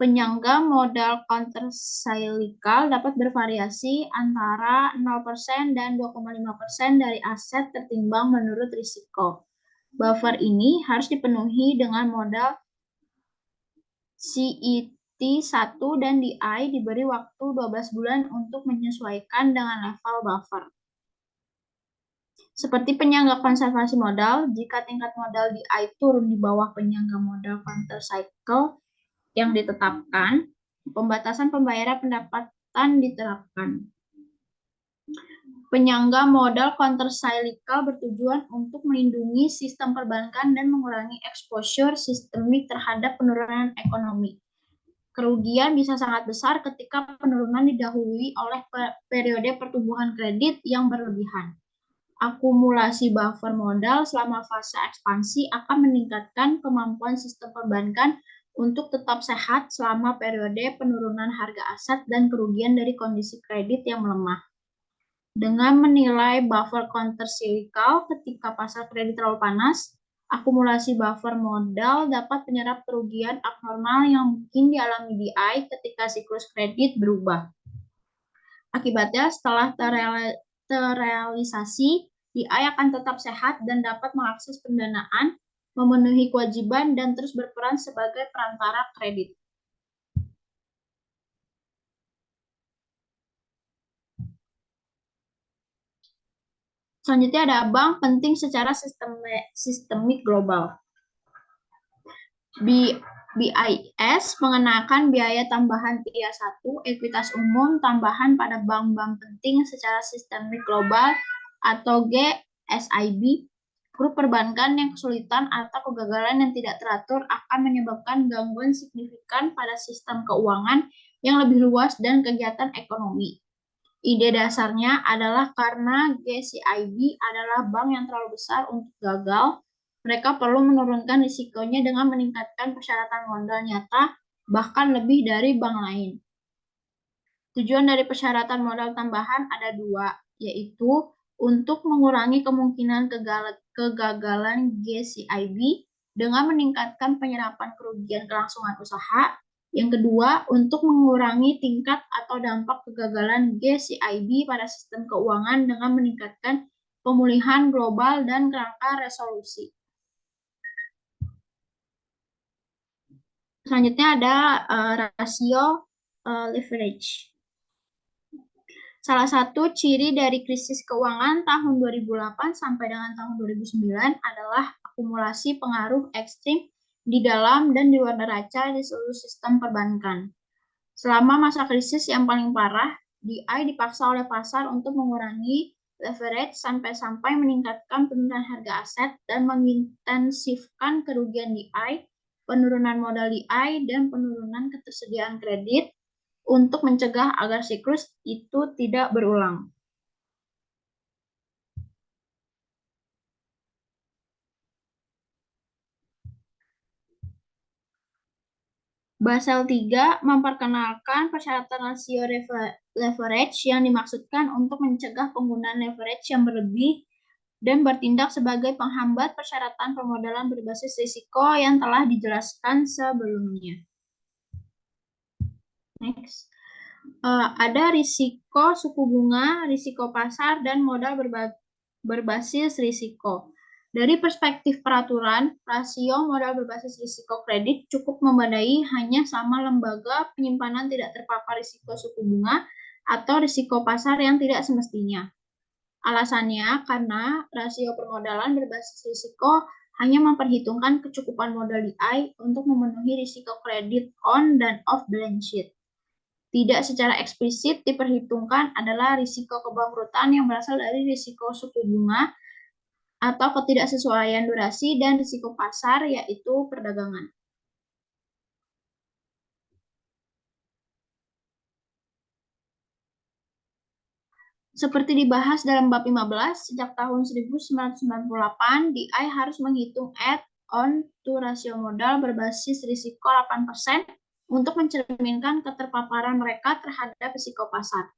Penyangga modal countercyclical dapat bervariasi antara 0% dan 2,5% dari aset tertimbang menurut risiko. Buffer ini harus dipenuhi dengan modal CET1 dan DI diberi waktu 12 bulan untuk menyesuaikan dengan level buffer. Seperti penyangga konservasi modal, jika tingkat modal DI turun di bawah penyangga modal countercyclical yang ditetapkan, pembatasan pembayaran pendapatan diterapkan. Penyangga modal countercyclical bertujuan untuk melindungi sistem perbankan dan mengurangi exposure sistemik terhadap penurunan ekonomi. Kerugian bisa sangat besar ketika penurunan didahului oleh periode pertumbuhan kredit yang berlebihan. Akumulasi buffer modal selama fase ekspansi akan meningkatkan kemampuan sistem perbankan untuk tetap sehat selama periode penurunan harga aset dan kerugian dari kondisi kredit yang melemah. Dengan menilai buffer countercyclical ketika pasar kredit terlalu panas, akumulasi buffer modal dapat menyerap kerugian abnormal yang mungkin dialami DI ketika siklus kredit berubah. Akibatnya, setelah terrealisasi, DI akan tetap sehat dan dapat mengakses pendanaan, memenuhi kewajiban, dan terus berperan sebagai perantara kredit. Selanjutnya ada bank penting secara sistemik global. BIS mengenakan biaya tambahan TIA 1 ekuitas umum tambahan pada bank-bank penting secara sistemik global atau GSIB, grup perbankan yang kesulitan atau kegagalan yang tidak teratur akan menyebabkan gangguan signifikan pada sistem keuangan yang lebih luas dan kegiatan ekonomi. Ide dasarnya adalah karena GSIB adalah bank yang terlalu besar untuk gagal, mereka perlu menurunkan risikonya dengan meningkatkan persyaratan modal nyata, bahkan lebih dari bank lain. Tujuan dari persyaratan modal tambahan ada dua, yaitu untuk mengurangi kemungkinan kegagalan GSIB dengan meningkatkan penyerapan kerugian kelangsungan usaha. Yang kedua, untuk mengurangi tingkat atau dampak kegagalan GSIB pada sistem keuangan dengan meningkatkan pemulihan global dan kerangka resolusi. Selanjutnya ada rasio leverage. Salah satu ciri dari krisis keuangan tahun 2008 sampai dengan tahun 2009 adalah akumulasi pengaruh ekstrim di dalam dan di luar neraca di seluruh sistem perbankan. Selama masa krisis yang paling parah, DI dipaksa oleh pasar untuk mengurangi leverage sampai-sampai meningkatkan penurunan harga aset dan mengintensifkan kerugian DI, penurunan modal DI, dan penurunan ketersediaan kredit untuk mencegah agar siklus itu tidak berulang. Basel III memperkenalkan persyaratan rasio leverage yang dimaksudkan untuk mencegah penggunaan leverage yang berlebih dan bertindak sebagai penghambat persyaratan permodalan berbasis risiko yang telah dijelaskan sebelumnya. Next. Ada risiko suku bunga, risiko pasar, dan modal berbasis risiko. Dari perspektif peraturan, rasio modal berbasis risiko kredit cukup memadai hanya sama lembaga penyimpanan tidak terpapar risiko suku bunga atau risiko pasar yang tidak semestinya. Alasannya karena rasio permodalan berbasis risiko hanya memperhitungkan kecukupan modal DI untuk memenuhi risiko kredit on dan off balance sheet. Tidak secara eksplisit diperhitungkan adalah risiko kebangkrutan yang berasal dari risiko suku bunga atau ketidaksesuaian durasi dan risiko pasar, yaitu perdagangan. Seperti dibahas dalam bab 15, sejak tahun 1998, DI harus menghitung add-on to rasio modal berbasis risiko 8% untuk mencerminkan keterpaparan mereka terhadap risiko pasar.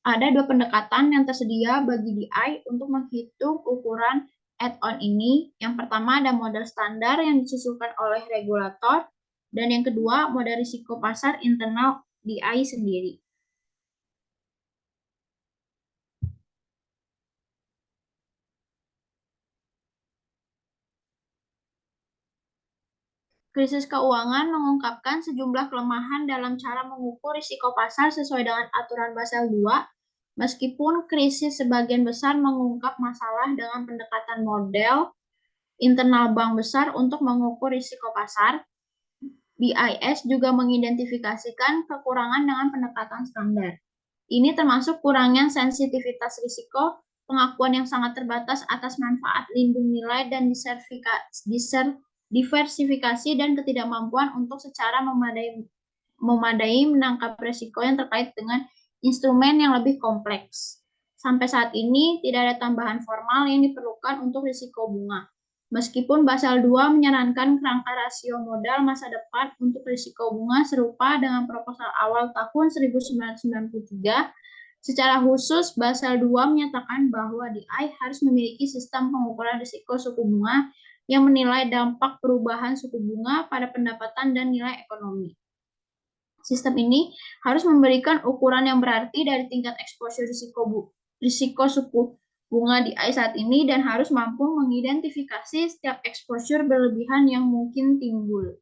Ada dua pendekatan yang tersedia bagi DI untuk menghitung ukuran add-on ini. Yang pertama ada model standar yang disusulkan oleh regulator, dan yang kedua model risiko pasar internal DI sendiri. Krisis keuangan mengungkapkan sejumlah kelemahan dalam cara mengukur risiko pasar sesuai dengan aturan Basel II. Meskipun krisis sebagian besar mengungkap masalah dengan pendekatan model internal bank besar untuk mengukur risiko pasar, BIS juga mengidentifikasikan kekurangan dengan pendekatan standar. Ini termasuk kurangnya sensitivitas risiko, pengakuan yang sangat terbatas atas manfaat lindung nilai dan diversifikasi dan ketidakmampuan untuk secara memadai menangkap risiko yang terkait dengan instrumen yang lebih kompleks. Sampai saat ini tidak ada tambahan formal yang diperlukan untuk risiko bunga. Meskipun Basel II menyarankan kerangka rasio modal masa depan untuk risiko bunga serupa dengan proposal awal tahun 1993, secara khusus Basel II menyatakan bahwa DI harus memiliki sistem pengukuran risiko suku bunga yang menilai dampak perubahan suku bunga pada pendapatan dan nilai ekonomi. Sistem ini harus memberikan ukuran yang berarti dari tingkat exposure risiko suku bunga DI saat ini dan harus mampu mengidentifikasi setiap exposure berlebihan yang mungkin timbul.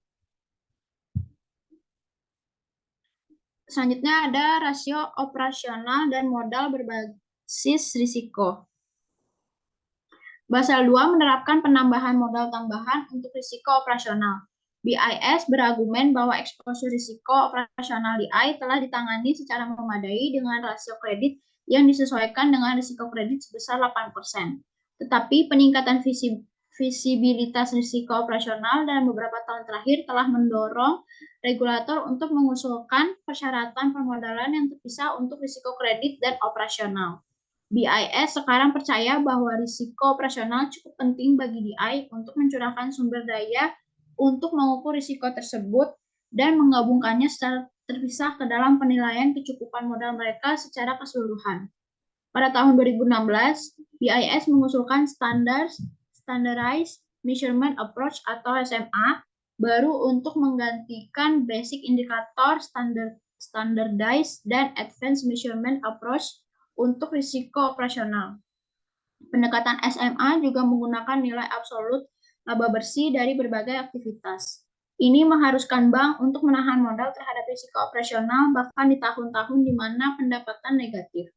Selanjutnya ada rasio operasional dan modal berbasis risiko. Basel II menerapkan penambahan modal tambahan untuk risiko operasional. BIS berargumen bahwa eksposur risiko operasional DI telah ditangani secara memadai dengan rasio kredit yang disesuaikan dengan risiko kredit sebesar 8%. Tetapi peningkatan visibilitas risiko operasional dalam beberapa tahun terakhir telah mendorong regulator untuk mengusulkan persyaratan permodalan yang terpisah untuk risiko kredit dan operasional. BIS sekarang percaya bahwa risiko operasional cukup penting bagi DI untuk mencurahkan sumber daya untuk mengukur risiko tersebut dan menggabungkannya secara terpisah ke dalam penilaian kecukupan modal mereka secara keseluruhan. Pada tahun 2016, BIS mengusulkan Standardized Measurement Approach atau SMA baru untuk menggantikan Basic Indicator Standardized dan Advanced Measurement Approach untuk risiko operasional. Pendekatan SMA juga menggunakan nilai absolut laba bersih dari berbagai aktivitas. Ini mengharuskan bank untuk menahan modal terhadap risiko operasional bahkan di tahun-tahun di mana pendapatan negatif.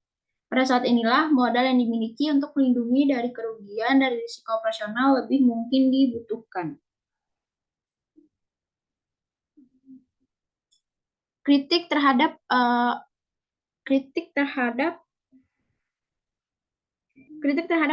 Pada saat inilah modal yang dimiliki untuk melindungi dari kerugian dari risiko operasional lebih mungkin dibutuhkan. Kritik terhadap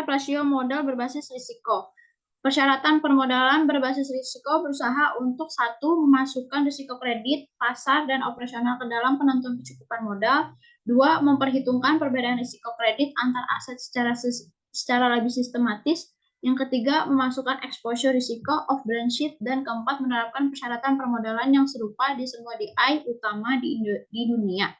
rasio modal berbasis risiko. Persyaratan permodalan berbasis risiko berusaha untuk 1. Memasukkan risiko kredit, pasar, dan operasional ke dalam penentuan kecukupan modal. 2. Memperhitungkan perbedaan risiko kredit antar aset secara lebih sistematis. Yang ketiga, memasukkan exposure risiko off balance sheet. Dan keempat, menerapkan persyaratan permodalan yang serupa di semua DI utama di dunia.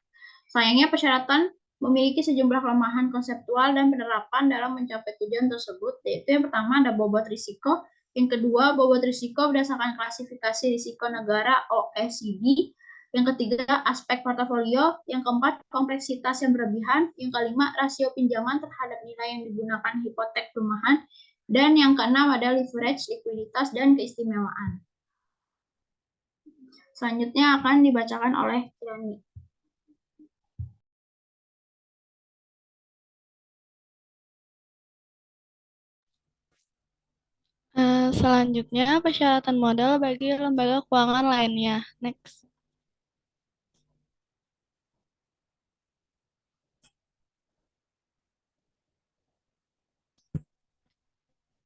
Sayangnya persyaratan memiliki sejumlah kelemahan konseptual dan penerapan dalam mencapai tujuan tersebut, yaitu yang pertama ada bobot risiko, yang kedua bobot risiko berdasarkan klasifikasi risiko negara OECD, yang ketiga aspek portofolio, yang keempat kompleksitas yang berlebihan, yang kelima rasio pinjaman terhadap nilai yang digunakan hipotek perumahan, dan yang keenam ada leverage, likuiditas, dan keistimewaan. Selanjutnya akan dibacakan oleh Kirani. Selanjutnya, persyaratan modal bagi lembaga keuangan lainnya. Next.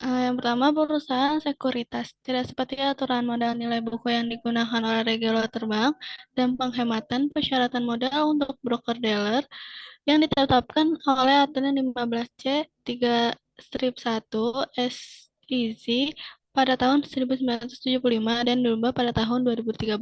Yang pertama, perusahaan sekuritas. Tidak seperti aturan modal nilai buku yang digunakan oleh regulator bank dan penghematan persyaratan modal untuk broker-dealer yang ditetapkan oleh aturan 15C 3-1 SEC pada tahun 1975 dan dirubah pada tahun 2013.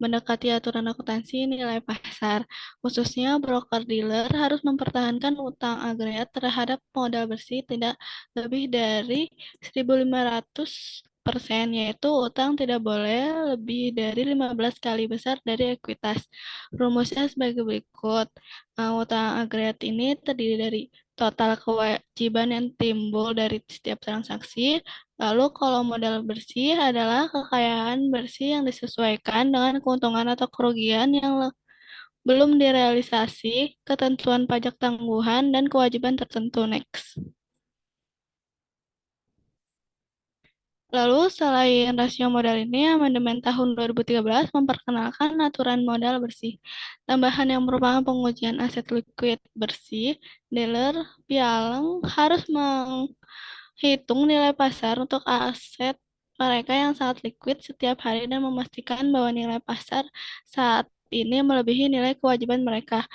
Mendekati aturan akuntansi nilai pasar, khususnya broker-dealer harus mempertahankan utang agregat terhadap modal bersih tidak lebih dari 1.500%, yaitu utang tidak boleh lebih dari 15 kali besar dari ekuitas. Rumusnya sebagai berikut. Utang agregat ini terdiri dari total kewajiban yang timbul dari setiap transaksi. Lalu kalau modal bersih adalah kekayaan bersih yang disesuaikan dengan keuntungan atau kerugian yang belum direalisasi, ketentuan pajak tangguhan, dan kewajiban tertentu. Next. Lalu, selain rasio modal ini, amandemen tahun 2013 memperkenalkan aturan modal bersih. Tambahan yang merupakan pengujian aset likuid bersih, dealer pialang harus menghitung nilai pasar untuk aset mereka yang sangat likuid setiap hari dan memastikan bahwa nilai pasar saat ini melebihi nilai kewajiban mereka.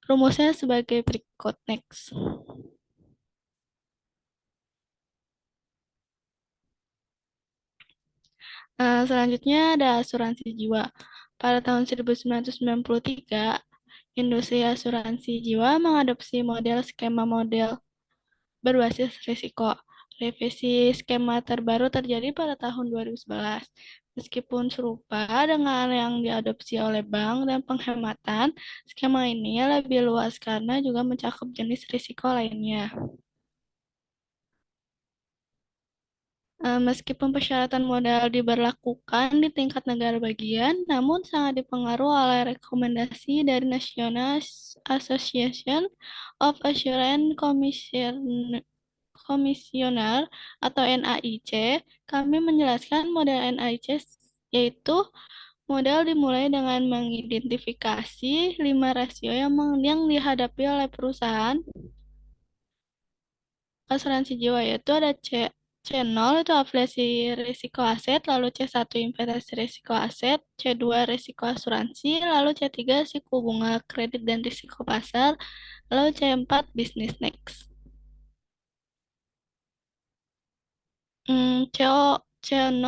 Rumusnya sebagai berikut. Next. Selanjutnya ada asuransi jiwa. Pada tahun 1993, industri asuransi jiwa mengadopsi model skema model berbasis risiko. Revisi skema terbaru terjadi pada tahun 2011. Meskipun serupa dengan yang diadopsi oleh bank dan penghematan, skema ini lebih luas karena juga mencakup jenis risiko lainnya. Meskipun persyaratan modal diberlakukan di tingkat negara bagian, namun sangat dipengaruhi oleh rekomendasi dari National Association of Assurance Commissioner atau NAIC. Kami menjelaskan model NAIC yaitu Modal dimulai dengan mengidentifikasi 5 rasio yang dihadapi oleh perusahaan asuransi jiwa, yaitu ada C0 itu afiliasi risiko aset, lalu C1 investasi risiko aset, C2 risiko asuransi, lalu C3 suku bunga kredit dan risiko pasar, lalu C4 business next. CO0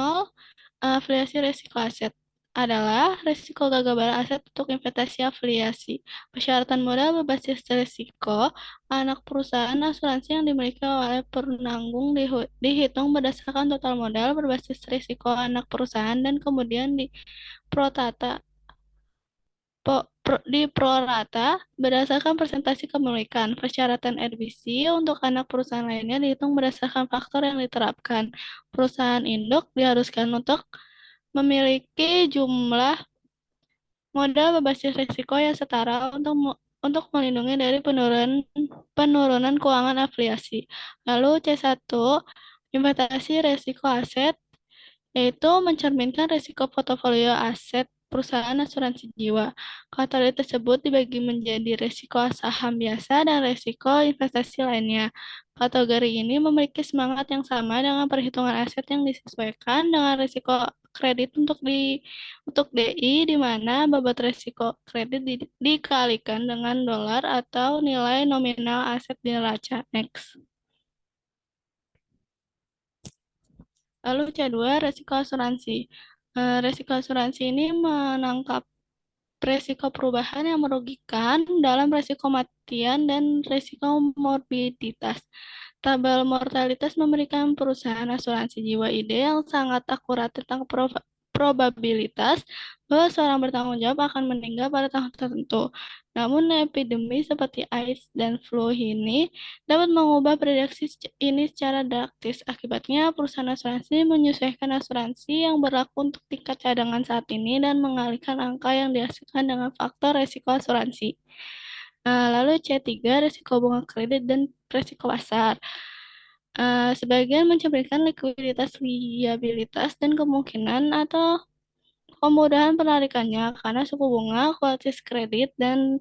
afiliasi risiko aset adalah risiko gagabaran aset untuk investasi afiliasi. Persyaratan modal berbasis risiko anak perusahaan asuransi yang dimiliki oleh penanggung dihitung berdasarkan total modal berbasis risiko anak perusahaan dan kemudian diprorata berdasarkan persentase kepemilikan. Persyaratan RBC untuk anak perusahaan lainnya dihitung berdasarkan faktor yang diterapkan. Perusahaan induk diharuskan untuk memiliki jumlah modal berbasis risiko yang setara untuk melindungi dari penurunan keuangan afiliasi. Lalu C1, investasi risiko aset, yaitu mencerminkan risiko portofolio aset perusahaan asuransi jiwa. Kategori tersebut dibagi menjadi risiko saham biasa dan risiko investasi lainnya. Kategori ini memiliki semangat yang sama dengan perhitungan aset yang disesuaikan dengan risiko kredit untuk DI, di mana bobot risiko kredit dikalikan dengan dolar atau nilai nominal aset di neraca. Next. Lalu C2, risiko asuransi. Risiko asuransi ini menangkap risiko perubahan yang merugikan dalam risiko kematian dan risiko morbiditas. Tabel mortalitas memberikan perusahaan asuransi jiwa ide yang sangat akurat tentang probabilitas bahwa seorang bertanggung jawab akan meninggal pada tahun tertentu. Namun epidemi seperti AIDS dan flu ini dapat mengubah prediksi ini secara drastis. Akibatnya, perusahaan asuransi menyesuaikan asuransi yang berlaku untuk tingkat cadangan saat ini dan mengalihkan angka yang dihasilkan dengan faktor risiko asuransi. Lalu C3, risiko bunga kredit dan risiko pasar. Sebagian mencerminkan likuiditas, liabilitas, dan kemungkinan atau kemudahan penarikannya karena suku bunga, kualitas kredit, dan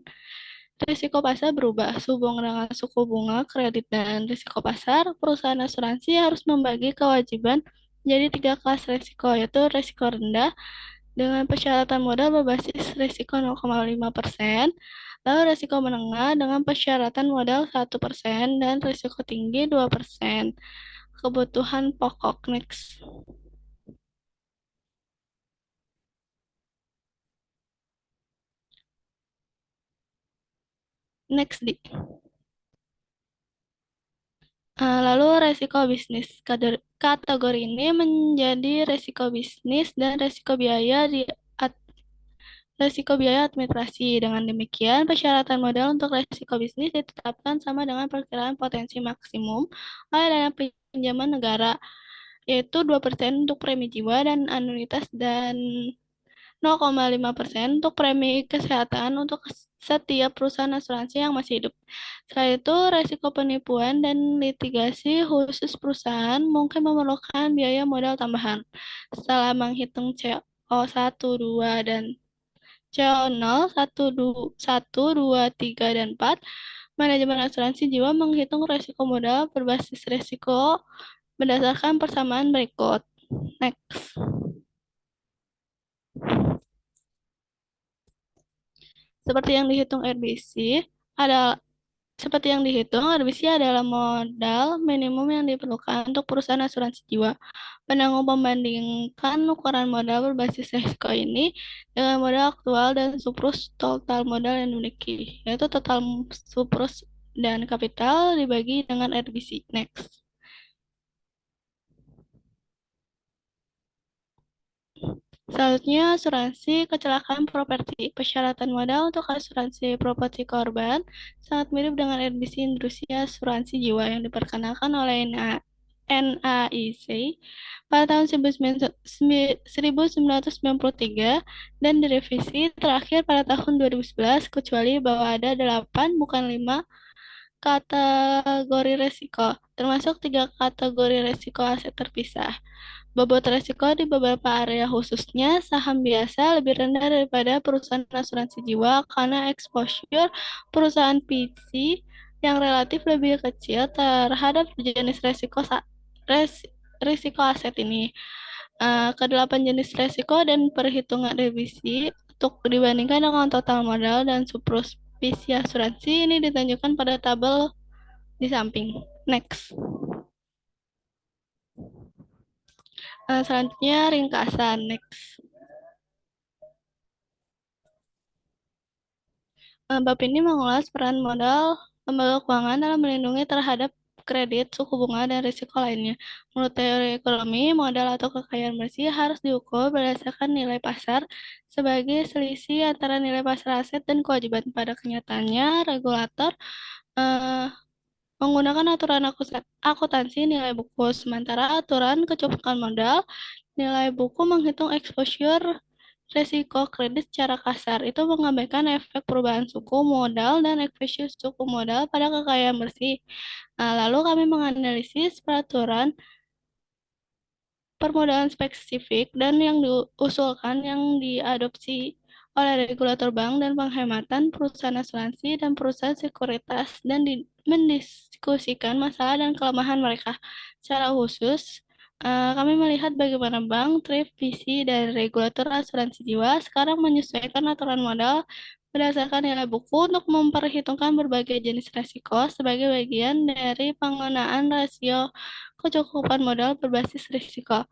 risiko pasar berubah. Sehubungan dengan suku bunga, kredit, dan risiko pasar, perusahaan asuransi harus membagi kewajiban menjadi 3 kelas risiko, yaitu risiko rendah dengan persyaratan modal berbasis risiko 0,5%, lalu risiko menengah dengan persyaratan modal 1%, dan risiko tinggi 2%. Kebutuhan pokok. Next. Next di. Lalu resiko bisnis. Kategori ini menjadi resiko bisnis dan resiko biaya resiko biaya administrasi. Dengan demikian, persyaratan modal untuk resiko bisnis ditetapkan sama dengan perkiraan potensi maksimum oleh dana pinjaman negara, yaitu 2% untuk premi jiwa dan anuitas dan 0,5% untuk premi kesehatan untuk setiap perusahaan asuransi yang masih hidup. Selain itu, resiko penipuan dan litigasi khusus perusahaan mungkin memerlukan biaya modal tambahan. Setelah menghitung CO1, 2, dan CO0, 1, 2, 3, dan 4, manajemen asuransi jiwa menghitung resiko modal berbasis resiko berdasarkan persamaan berikut. Next. Seperti yang dihitung RBC adalah modal minimum yang diperlukan untuk perusahaan asuransi jiwa. Penanggung membandingkan ukuran modal berbasis risiko ini dengan modal aktual dan surplus total modal yang dimiliki, yaitu total surplus dan kapital dibagi dengan RBC. Next. Selanjutnya, asuransi kecelakaan properti. Persyaratan modal untuk asuransi properti korban sangat mirip dengan RBC industri asuransi jiwa yang diperkenalkan oleh NAIC pada tahun 1993 dan direvisi terakhir pada tahun 2011, kecuali bahwa ada 8, bukan 5 kategori risiko. termasuk 3 kategori risiko aset terpisah. Bobot risiko di beberapa area khususnya saham biasa lebih rendah daripada perusahaan asuransi jiwa karena exposure perusahaan PC yang relatif lebih kecil terhadap jenis risiko aset ini. Kedelapan jenis risiko dan perhitungan revisi untuk dibandingkan dengan total modal dan supervisi asuransi ini ditunjukkan pada tabel di samping. Next. Selanjutnya ringkasan. Next. Bab ini mengulas peran modal lembaga keuangan dalam melindungi terhadap kredit, suku bunga, dan risiko lainnya. Menurut teori ekonomi, modal atau kekayaan bersih harus diukur berdasarkan nilai pasar sebagai selisih antara nilai pasar aset dan kewajiban. Pada kenyataannya, regulator eh, menggunakan aturan akuntansi nilai buku, sementara aturan kecukupan modal nilai buku menghitung exposure risiko kredit secara kasar. Itu mengabaikan efek perubahan suku modal dan efisiensi suku modal pada kekayaan bersih. Lalu kami menganalisis peraturan permodalan spesifik dan yang diusulkan yang diadopsi oleh regulator bank dan penghematan perusahaan asuransi dan perusahaan sekuritas dan mendiskusikan masalah dan kelemahan mereka. Secara khusus, kami melihat bagaimana bank, thrift, PC, dan regulator asuransi jiwa sekarang menyesuaikan aturan modal berdasarkan nilai buku untuk memperhitungkan berbagai jenis risiko sebagai bagian dari penggunaan rasio kecukupan modal berbasis risiko.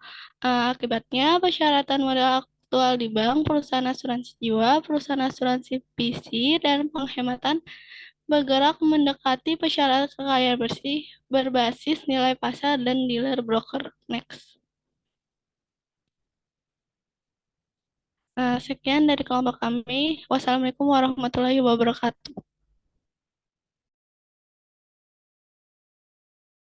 Akibatnya, persyaratan modal aktual di bank, perusahaan asuransi jiwa, perusahaan asuransi PC, dan penghematan bergerak mendekati persyaratan kekayaan bersih berbasis nilai pasar dan dealer broker. Next. Sekian dari kelompok kami. Wassalamualaikum warahmatullahi wabarakatuh.